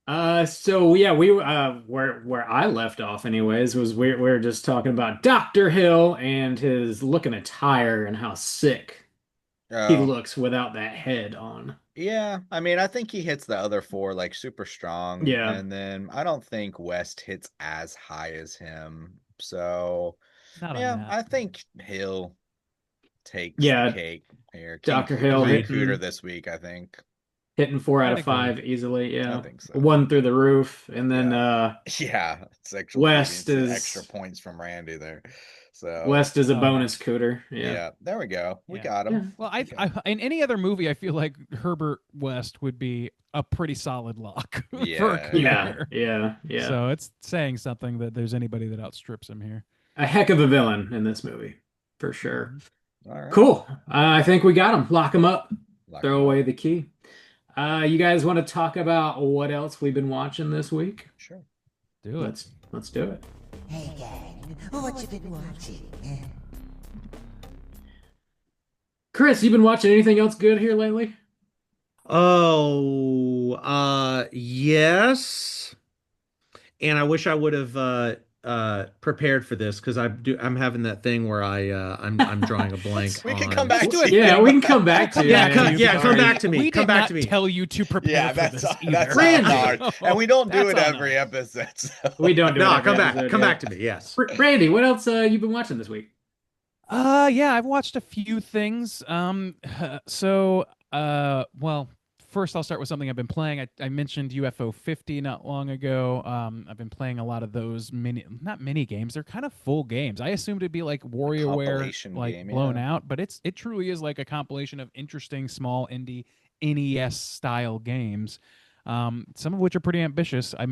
So yeah, we where I left off anyways was we're just talking about Dr. Hill and his looking attire and how sick he Oh, looks without that head on. yeah. I mean, I think he hits the other four like super strong, Yeah. and then I don't think West hits as high as him. So, Not on yeah, that. I think Hill takes the Yeah, cake here. Dr. Hill Clean Agreed. Cooter this week, I think. hitting 4 out I'd of agree. 5 easily, I yeah. think so. One through the roof, and then Yeah. Yeah, sexual West deviance, extra is points from Randy there. So, West is a Oh yeah. bonus cooter. Yeah. yeah, there we go. We Yeah. got Yeah. him. Well, We got him. in any other movie, I feel like Herbert West would be a pretty solid lock for a Yeah, yeah. Yeah. cooter. Yeah. Yeah. So it's saying something that there's anybody that outstrips him here. A heck of a villain in this movie, for sure. Mhm. All right. Cool. I think we got him. Lock him up. Lock Throw him away up. the key. You guys want to talk about what else we've been watching this week? Sure. Do it. Let's do it. Hey, gang, what you been watching? Chris, you been watching anything else good here lately? Oh, yes. And I wish I would have prepared for this because I'm having that thing where I'm drawing a blank We can on. come back do to it. you. Yeah, we can come back to you. Yeah, man. come back to me. We Come did back not to me. tell you to prepare Yeah, for that's this either. that's Randy. on ours. And we don't do That's it on every us. episode. So. We don't do it No, every come back. episode, Come yeah. back to me. Yes. Randy, what else you been watching this week? Yeah, I've watched a few things. Well, first I'll start with something I've been playing. I mentioned UFO 50 not long ago. I've been playing a lot of those not mini games. They're kind of full games. I assumed it'd be like WarioWare, compilation like game, blown yeah. out, but it truly is like a compilation of interesting small indie NES style games. Some of which are pretty ambitious. I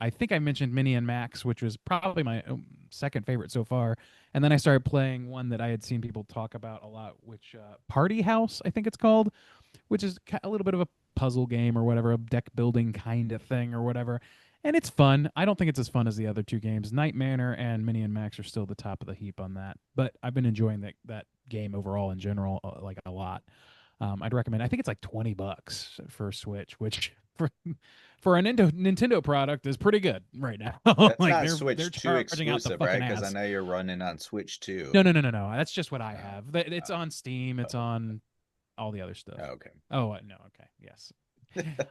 think I mentioned Mini and Max, which was probably my second favorite so far. And then I started playing one that I had seen people talk about a lot, which Party House, I think it's called, which is a little bit of a puzzle game or whatever, a deck building kind of thing or whatever. And it's fun. I don't think it's as fun as the other two games. Night Manor and Mini and Max are still the top of the heap on that. But I've been enjoying that game overall in general, like a lot. I'd recommend. I think it's like $20 for Switch, which for a Nintendo product is pretty good right now. That's like not they're Switch 2 charging out the exclusive, fucking right? Because I ass. know you're running on Switch 2. No. That's just what I have. It's on Steam. It's on all the other stuff. Oh, okay. Oh no. Okay. Yes.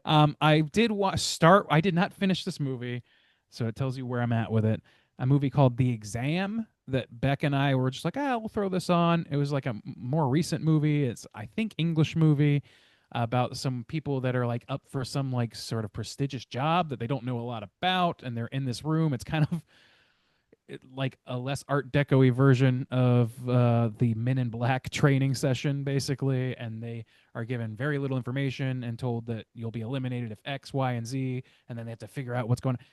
I did I did not finish this movie, so it tells you where I'm at with it. A movie called The Exam that Beck and I were just like, we'll throw this on. It was like a more recent movie. It's I think English movie about some people that are like up for some like sort of prestigious job that they don't know a lot about, and they're in this room. It's kind of like a less Art Deco-y version of the Men in Black training session, basically, and they are given very little information and told that you'll be eliminated if X, Y, and Z, and then they have to figure out what's going on.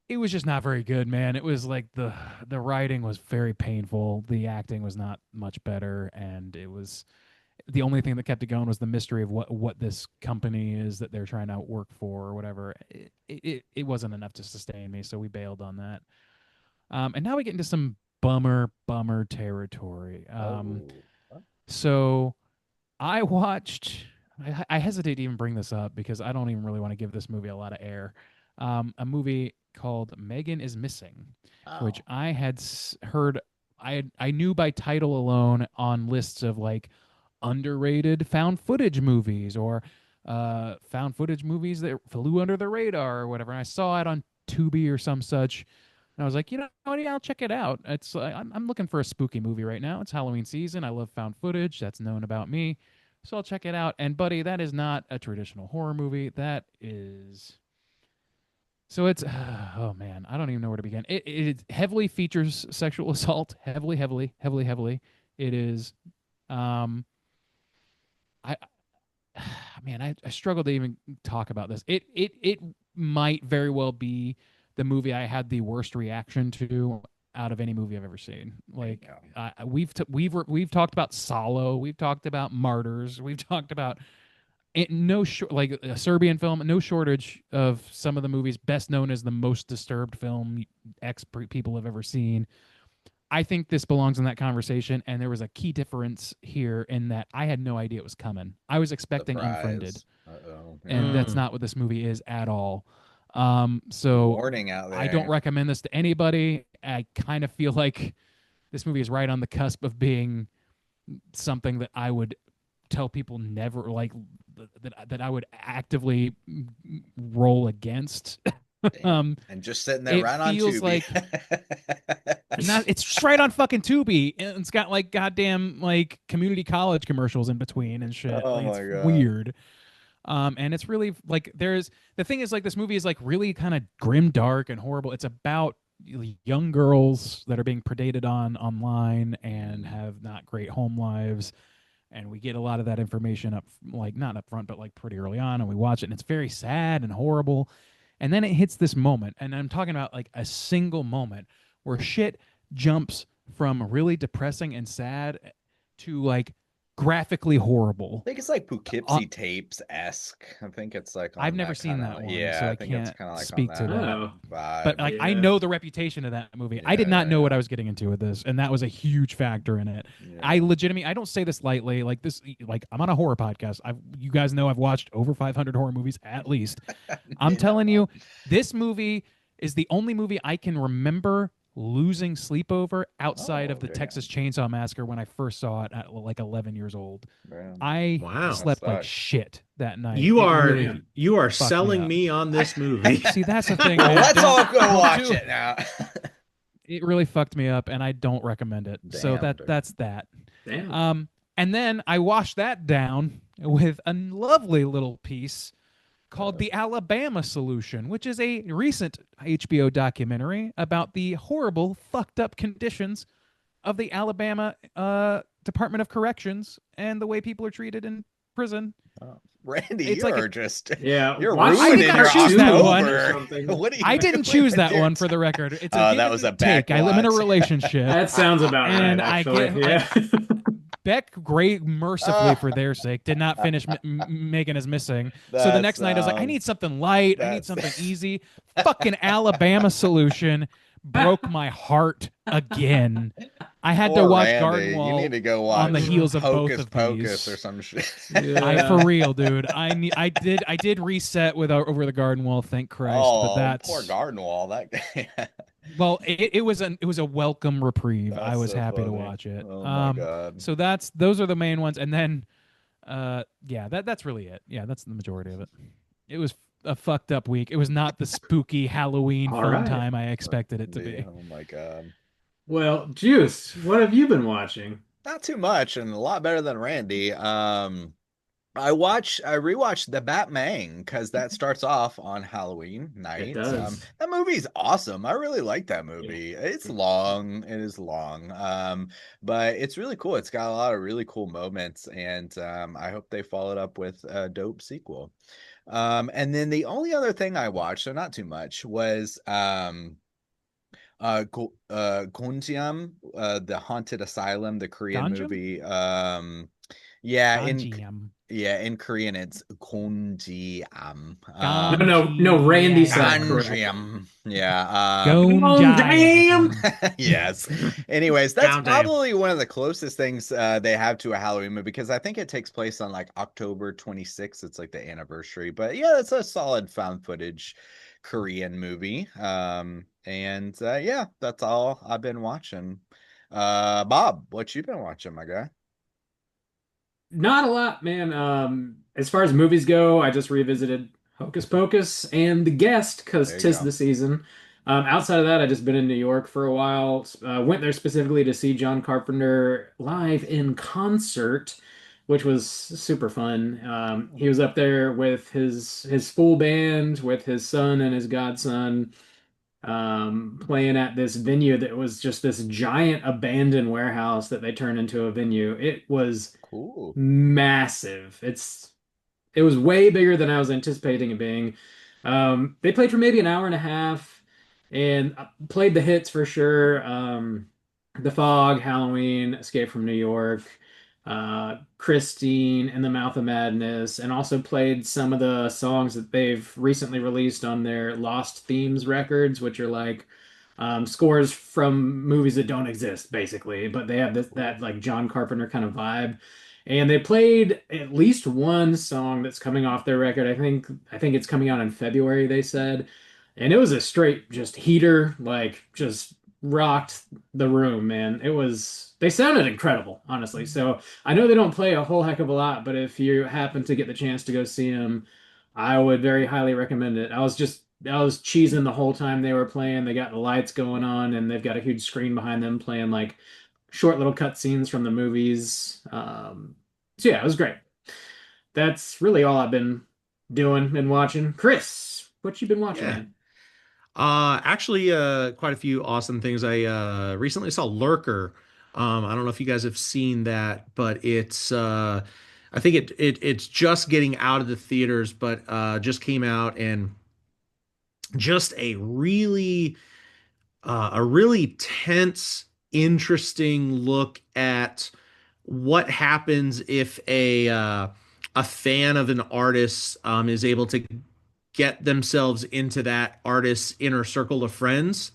It was just not very good, man. It was like the writing was very painful, the acting was not much better, and it was the only thing that kept it going was the mystery of what this company is that they're trying to work for or whatever. It wasn't enough to sustain me, so we bailed on that. And now we get into some bummer territory. So I watched. I hesitate to even bring this up because I don't even really want to give this movie a lot of air. A movie called Megan is Missing, which I had heard. I knew by title alone on lists of like underrated found footage movies or found footage movies that flew under the radar or whatever. And I saw it on Tubi or some such. And I was like, you know what? Yeah, I'll check it out. It's I'm looking for a spooky movie right now. It's Halloween season. I love found footage. That's known about me. So I'll check it out. And buddy, that is not a traditional horror movie. That is. So it's oh man, I don't even know where to begin. It heavily features sexual assault. Heavily. It is. I man, I struggle to even talk about this. It might very well be the movie I had the worst reaction to out of any movie I've ever seen. Like we've talked about Solo, we've talked about Martyrs, we've talked about like a Serbian film. No shortage of some of the movies best known as the most disturbed film people have ever seen. I think this belongs in that conversation, and there was a key difference here in that I had no idea it was coming. I was expecting Unfriended, Uh-oh. and that's not what this movie is at all. So Warning out I don't there. recommend this to anybody. I kind of feel like this movie is right on the cusp of being something that I would tell people never like that I would actively roll against. Damn. And just sitting there It right on feels Tubi. like not, it's just right on fucking Tubi, and it's got like goddamn like community college commercials in between and shit. Oh Like it's my God. weird. And it's really like there's the thing is like this movie is like really kind of grim, dark, and horrible. It's about young girls that are being predated on online and have not great home lives, and we get a lot of that information up like not up front but like pretty early on, and we watch it and it's very sad and horrible. And then it hits this moment, and I'm talking about like a single moment where shit jumps from really depressing and sad to like graphically horrible. I think it's like Poughkeepsie Tapes-esque. I think it's like I've on never that seen kinda, that one, yeah, so I I think it's can't kind of like speak on to that that. Oh. vibe. But like I Yeah. know the reputation of that movie. I did not know Yeah. what I was getting into with this, and that was a huge factor in it. Yeah. I legitimately, I don't say this lightly. Like this, like I'm on a horror podcast. You guys know I've watched over 500 horror movies at least. I'm Yeah. telling you, this movie is the only movie I can remember losing sleep over outside Oh, of the damn. Texas Chainsaw Massacre when I first saw it at like 11 years old. Man. I Wow. slept like Sucks. shit that night. You It are really you are fucked me selling up. me on this movie. See, that's the thing. Well, man. let's all Don't- go don't watch do it now. It really fucked me up, and I don't recommend it. So Damn, dude. that's that. Damn. And then I washed that down with a lovely little piece called The Alabama Solution, which is a recent HBO documentary about the horrible, fucked up conditions of the Alabama Department of Corrections and the way people are treated in prison. Randy, It's like you're a- just Yeah, you're watch ruining I your didn't choose that one. October. What are you I didn't doing choose with that your one for the record. It's a Oh, give that and was a take. I live in a backwatch. relationship. That sounds about And right, I actually. get- Yeah. Beck, great, mercifully for their sake, did not finish Megan is Missing. So the That next night I was like, I need something light. I need that's- something easy. Fucking Alabama Solution broke my heart again. I had to Poor watch Randy. Garden You Wall need to go watch on the heels of both Hocus of Pocus these. or some shit. I for real, dude. I did reset with Over the Garden Wall. Thank Christ. Oh, but that's poor Garden Wall. That guy. well, it was a welcome reprieve. I That's was so happy to funny. watch it. Oh my God. So those are the main ones, and then, yeah, that's really it. Yeah, that's the majority of it. It was a fucked up week. It was not the spooky Halloween All fun right. time I expected it to be. Yeah, oh my God. Well, Juice, what have you been watching? Not too much, and a lot better than Randy. I rewatched The Batman because that starts off on Halloween night. It does. That movie's awesome. I really like that movie. It's long. It is long. But it's really cool. It's got a lot of really cool moments, and I hope they followed up with a dope sequel. And then the only other thing I watched, so not too much, was Gonjiam, the Haunted Asylum, the Korean Ganjam? movie. Yeah, Ganjiam. in Korean it's Gonjiam. No, Randy said correct. Ganjiam. Yeah. Gonjiam. Yes. Anyways, that's Down, Dave. probably one of the closest things they have to a Halloween movie because I think it takes place on like October 26th. It's like the anniversary. But yeah, it's a solid found footage Korean movie. And yeah, that's all I've been watching. Bob, what you been watching, my guy? Not a lot, man. As far as movies go, I just revisited Hocus Pocus and The Guest because There you tis go. the season. Outside of that, I just been in New York for a while. Went there specifically to see John Carpenter live in concert, which was super fun. He was up there with his full band, with his son and his godson, playing at this venue that was just this giant abandoned warehouse that they turned into a venue. It was Cool. massive. It was way bigger than I was anticipating it being. They played for maybe an hour and a half and played the hits for sure. The Fog, Halloween, Escape from New York, Christine, and The Mouth of Madness, and also played some of the songs that they've recently released on their Lost Themes records, which are like scores from movies that don't exist, basically, but they have that like John Carpenter kind of vibe. And they played at least one song that's coming off their record. I think it's coming out in February, they said. and it was a straight just heater, like just rocked the room, man. They sounded incredible, honestly. So I know they don't play a whole heck of a lot, but if you happen to get the chance to go see them, I would very highly recommend it. I was cheesing the whole time they were playing. They got the lights going on, and they've got a huge screen behind them playing like short little cutscenes from the movies. So yeah, it was great. That's really all I've been doing and watching. Chris, what you been watching, Yeah. man? Actually, quite a few awesome things. I recently saw Lurker. I don't know if you guys have seen that, but I think it's just getting out of the theaters, but just came out, and just a really tense, interesting look at what happens if a fan of an artist is able to get themselves into that artist's inner circle of friends.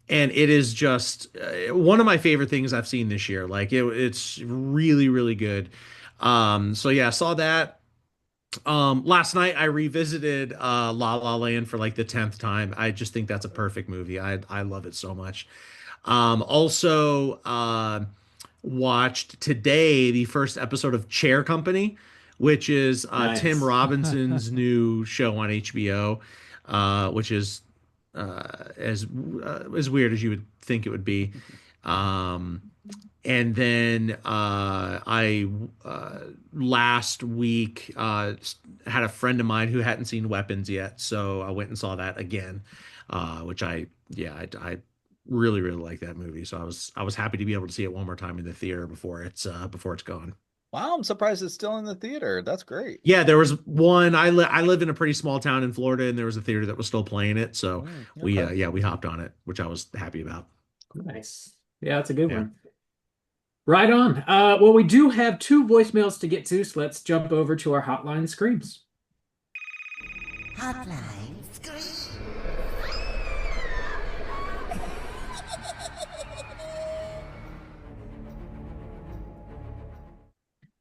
And it is just one of my favorite things I've seen this year. Like it's really, really good. So yeah, I saw that. Last night I revisited La La Land for like the 10th time. I just think that's a perfect movie. I love it so much. Also watched today the first episode of Chair Company, which is Tim Nice. Robinson's new show on HBO, which is as weird as you would think it would be. Um, and then I last week had a friend of mine who hadn't seen Weapons yet, so I went and saw that again, which I really really like that movie. So I was happy to be able to see it one more time in the theater before it's gone. Wow, I'm surprised it's still in the theater. That's great. Yeah, there was one. I live in a pretty small town in Florida, and there was a theater that was still playing it. So Okay. we hopped on it, which I was happy about. Nice. Yeah, that's a good Yeah. one. Right on. Well, we do have two voicemails to get to, so let's jump over to our hotline screams. Hotline scream.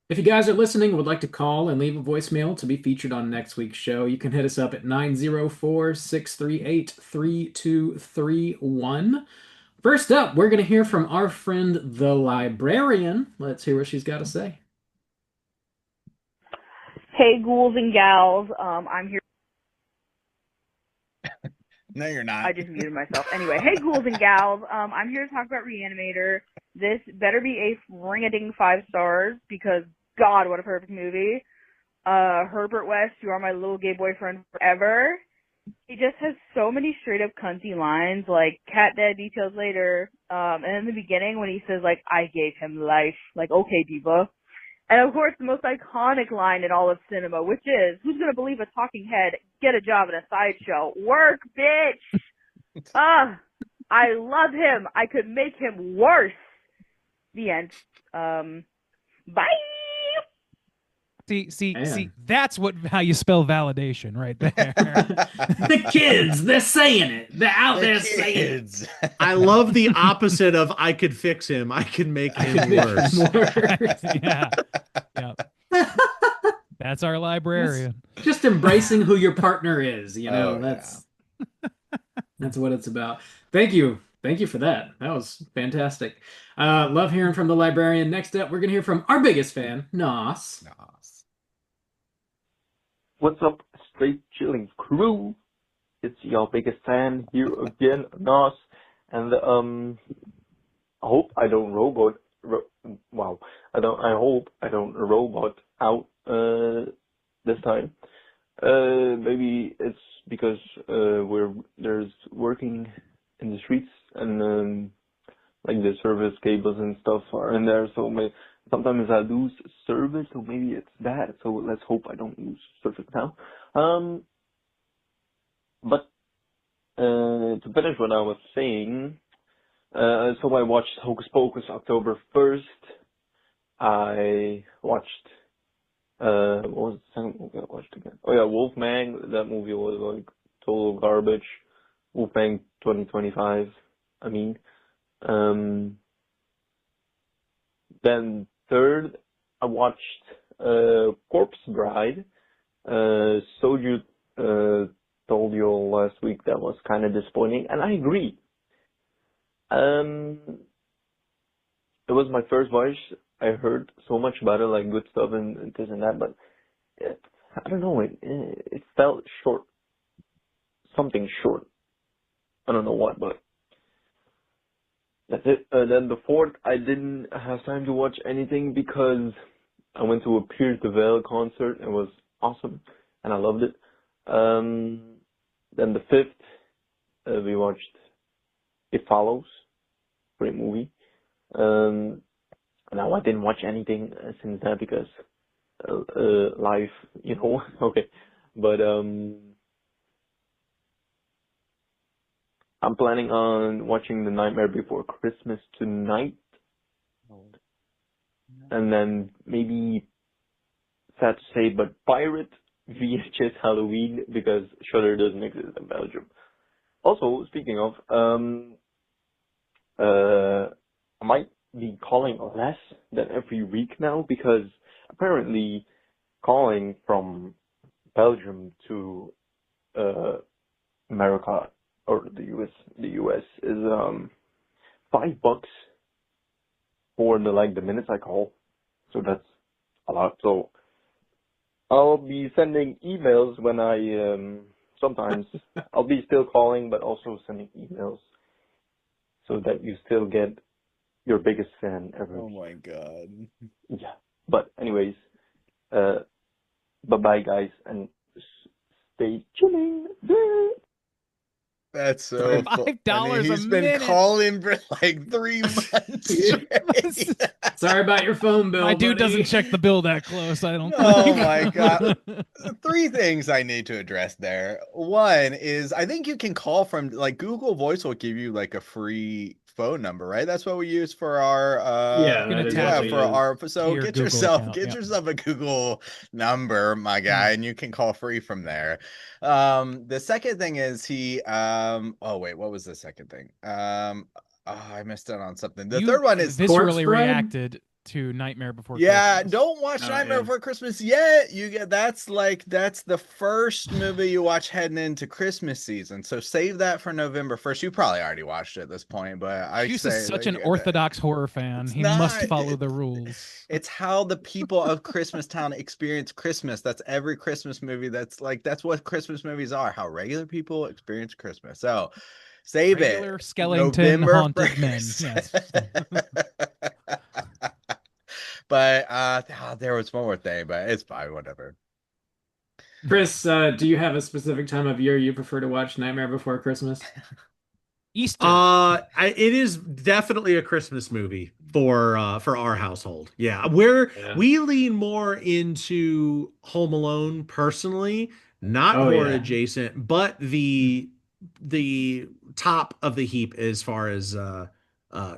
If you guys are listening and would like to call and leave a voicemail to be featured on next week's show, you can hit us up at 904-638-3231. First up, we're going to hear from our friend, the librarian. Let's hear what she's got to say. Hey, ghouls and gals. I'm here. No, you're not. I just muted myself. Anyway, hey, ghouls and gals. I'm here to talk about Re-Animator. This better be a ring-a-ding 5 stars because, God, what a perfect movie. Herbert West, you are my little gay boyfriend forever. He just has so many straight-up cunty lines, like, cat dead, details later. And in the beginning when he says, like, I gave him life. Like, okay, diva. And of course, the most iconic line in all of cinema, which is, who's going to believe a talking head, get a job in a sideshow? Work, bitch! I love him. I could make him worse. The end. Bye! See, that's how you spell validation right there. The kids, they're saying it. They're out there saying it. Kids. I love the opposite of I could fix him. I could make him worse. Yeah. That's our librarian. Just embracing who your partner is, you know. Oh, That's what it's about. Thank you. Thank you for that. That was fantastic. Love hearing from the librarian. Next up, we're going to hear from our biggest fan, Nos. Nice. What's up, Straight Chilling crew? It's your biggest fan here again, Nos. And I hope I don't I hope I don't robot out this time. Maybe it's because there's working in the streets and like the service cables and stuff are in there, so sometimes I lose service, so maybe it's that. So let's hope I don't lose service now. But to finish what I was saying, so I watched Hocus Pocus October 1st. I watched what was the second movie I watched again? Oh yeah, Wolfman. That movie was like total garbage. Wolfman 2025. I mean, then third, I watched Corpse Bride, Soju told you all last week that was kind of disappointing, and I agree. It was my first watch. I heard so much about it, like good stuff and this and that, but I don't know. It felt short. Something short. I don't know what, but that's it. Then the fourth, I didn't have time to watch anything because I went to a Pierce the Veil concert. It was awesome, and I loved it. Then the fifth, we watched It Follows. Great movie. Now I didn't watch anything since that because life, you know. Okay, but I'm planning on watching The Nightmare Before Christmas tonight, and then maybe, sad to say, but pirate VHS Halloween because Shudder doesn't exist in Belgium. Also, speaking of, I might be calling less than every week now because apparently calling from Belgium to America or the US is $5 for the minutes I call. So that's a lot. So I'll be sending emails when I sometimes I'll be still calling but also sending emails so that you still get your biggest fan ever. Oh my god. Yeah. But anyways, bye-bye guys and stay chilling. That's so $5 funny. a He's been minute. calling for like 3 months straight. Sorry about your phone bill. My dude buddy. doesn't check the bill that close, I don't Oh think. my god. 3 things I need to address there. One is I think you can call from like Google Voice will give you like a free phone number, right? That's what we use for our Yeah, that is what we for use. our so your get Google yourself account, get yeah. yourself a Google number, my guy, and you can call free from there. The second thing is he oh wait, what was the second thing? Oh, I missed out on something. The You third one is Corpse viscerally Bride? reacted to Nightmare Before yeah, Christmas. don't watch Oh, Nightmare yeah. Before Christmas yet. You get that's the first movie you watch heading into Christmas season. So save that for November 1st. You probably already watched it at this point, but I Hughes say is such like, an you get that. orthodox horror fan. It's He must not- follow it- the rules. It's how the people of Christmas Town experience Christmas. That's every Christmas movie. That's what Christmas movies are. How regular people experience Christmas. So save Regular it. skeleton November haunted men. 1st. Yes. But there was one more thing, but it's fine, whatever. Chris, do you have a specific time of year you prefer to watch Nightmare Before Christmas? Easter. It is definitely a Christmas movie for our household. Yeah, we lean more into Home Alone personally, not Oh, horror yeah. adjacent, but the top of the heap as far as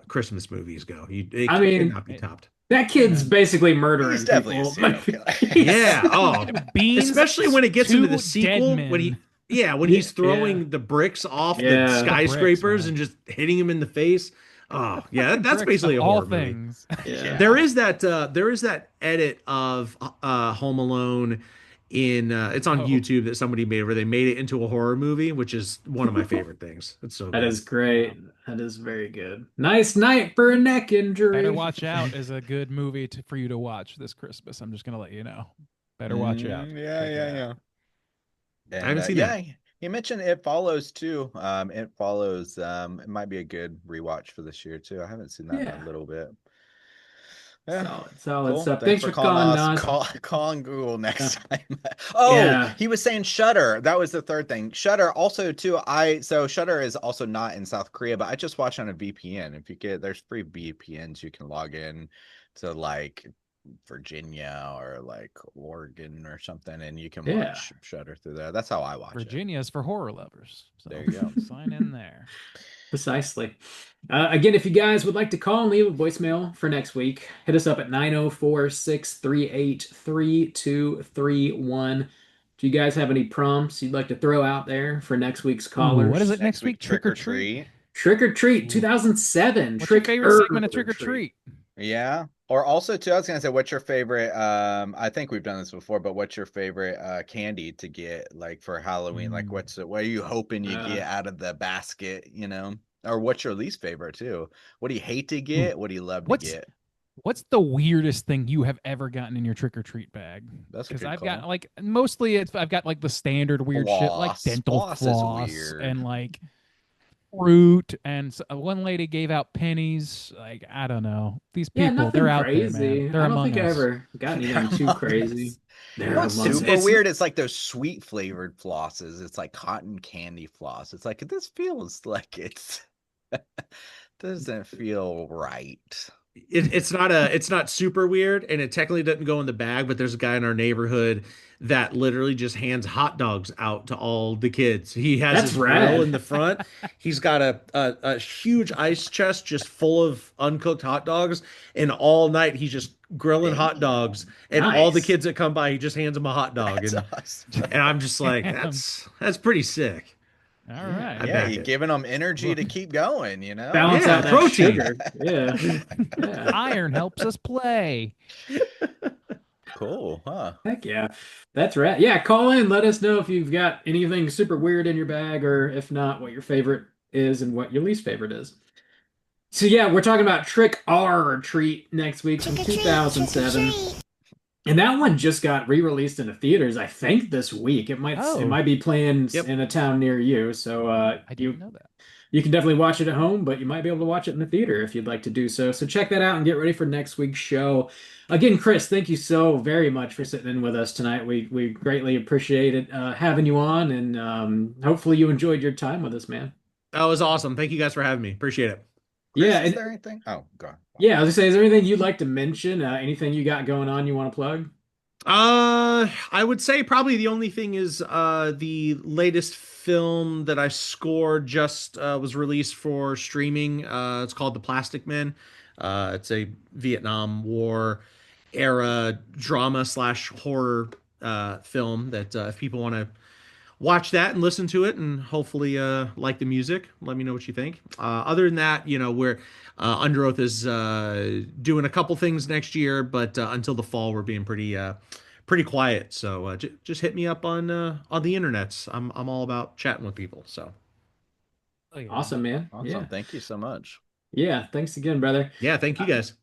Christmas movies go. It I mean, cannot be topped. That kid's basically murdering He's definitely a people. serial killer. Yeah, oh, Beans, especially when it gets into the 2 sequel dead when he men. when he's throwing the bricks off the Yeah. skyscrapers man. and just hitting him in the face. Oh, yeah, that's Bricks basically of a all horror movie. things. Yeah. There is that edit of Home Alone in it's on YouTube that somebody made where they made it into a horror movie, which is one of my favorite things. It's so That good. is great. That is very good. Nice night for a neck injury. Better Watch Out is a good movie for you to watch this Christmas. I'm just gonna let you know. Better watch out. Yeah. I haven't seen yeah, that. you mentioned It Follows too. It Follows. It might be a good rewatch for this year too. I haven't seen that in a little bit. Yeah. Solid Cool. stuff. Thanks Thanks for for calling, us. Nas. Calling Google next time. Oh, Yeah. he was saying Shudder. That was the third thing. Shudder also too. So Shudder is also not in South Korea, but I just watch on a VPN. If you there's free VPNs you can log in to like Virginia or like Oregon or something, and you can watch Shudder through there. That's how I watch Virginia is for horror lovers. So there you go. Sign in there. Precisely. Again, if you guys would like to call and leave a voicemail for next week, hit us up at 904-638-3231. Do you guys have any prompts you'd like to throw out there for next week's callers? What is it next week? Trick or treat? Trick or Treat 2007. What's your favorite segment of Trick or Treat? Yeah. Or also too, I was gonna say, what's your favorite? I think we've done this before, but what's your favorite candy to get like for Halloween? Like, what are you hoping you get out of the basket? You know, or what's your least favorite too? What do you hate to get? What do you love to get? What's the weirdest thing you have ever gotten in your trick or treat bag? That's a Because good I've call. got like mostly I've got like the standard weird shit like dental Floss is weird. and like fruit, and one lady gave out pennies. Like, I don't know, these Yeah, people, they're nothing out there, crazy. man. They're I don't among think I us. ever got anything too crazy. They're What's among super us. weird? It's like those sweet flavored flosses. It's like cotton candy floss. It's like this feels like it's doesn't feel right. It's not super weird, and it technically doesn't go in the bag, but there's a guy in our neighborhood that literally just hands hot dogs out to all the kids. He has That's his grill rad. in the front. He's got a huge ice chest just full of uncooked hot dogs, and all night he's just grilling hot dogs, and all the Nice. kids that come by, he just hands them a hot dog. That's And awesome. and I'm just like, Damn. that's pretty sick. All right. I Yeah, back you're it. giving them energy to keep going, you know? Balance Yeah, out that protein. sugar. Yeah. Yeah. Iron helps us play. Cool, huh? Heck yeah. That's right. Yeah, call in. Let us know if you've got anything super weird in your bag, or if not, what your favorite is and what your least favorite is. So yeah, we're talking about Trick or Treat next week from 2007. And that one just got re-released into theaters, I think, this week. It might be playing Yep. in a town near you. So I didn't know that. you can definitely watch it at home, but you might be able to watch it in the theater if you'd like to do so. So check that out and get ready for next week's show. Again, Chris, thank you so very much for sitting in with us tonight. We greatly appreciated having you on, and hopefully you enjoyed your time with us, man. That was awesome. Thank you guys for having me. Appreciate it. Chris, Yeah, is there anything? Oh, go on. yeah. I was gonna say, is there anything you'd like to mention? Anything you got going on you want to plug? I would say probably the only thing is the latest film that I scored just was released for streaming. It's called The Plastic Men. It's a Vietnam War era drama slash horror film that if people want to watch that and listen to it and hopefully like the music, let me know what you think. Other than that, we're Underoath is doing a couple things next year, but until the fall we're being pretty quiet. So just hit me up on the internets. I'm all about chatting with people. So Awesome, man. Awesome. Yeah. Thank you so much. Yeah, thanks again, brother. yeah, thank you guys.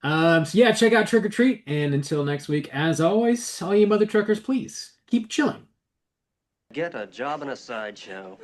So yeah, check out Trick or Treat, and until next week, as always, all you mother truckers, please keep chilling. Get a job in a sideshow.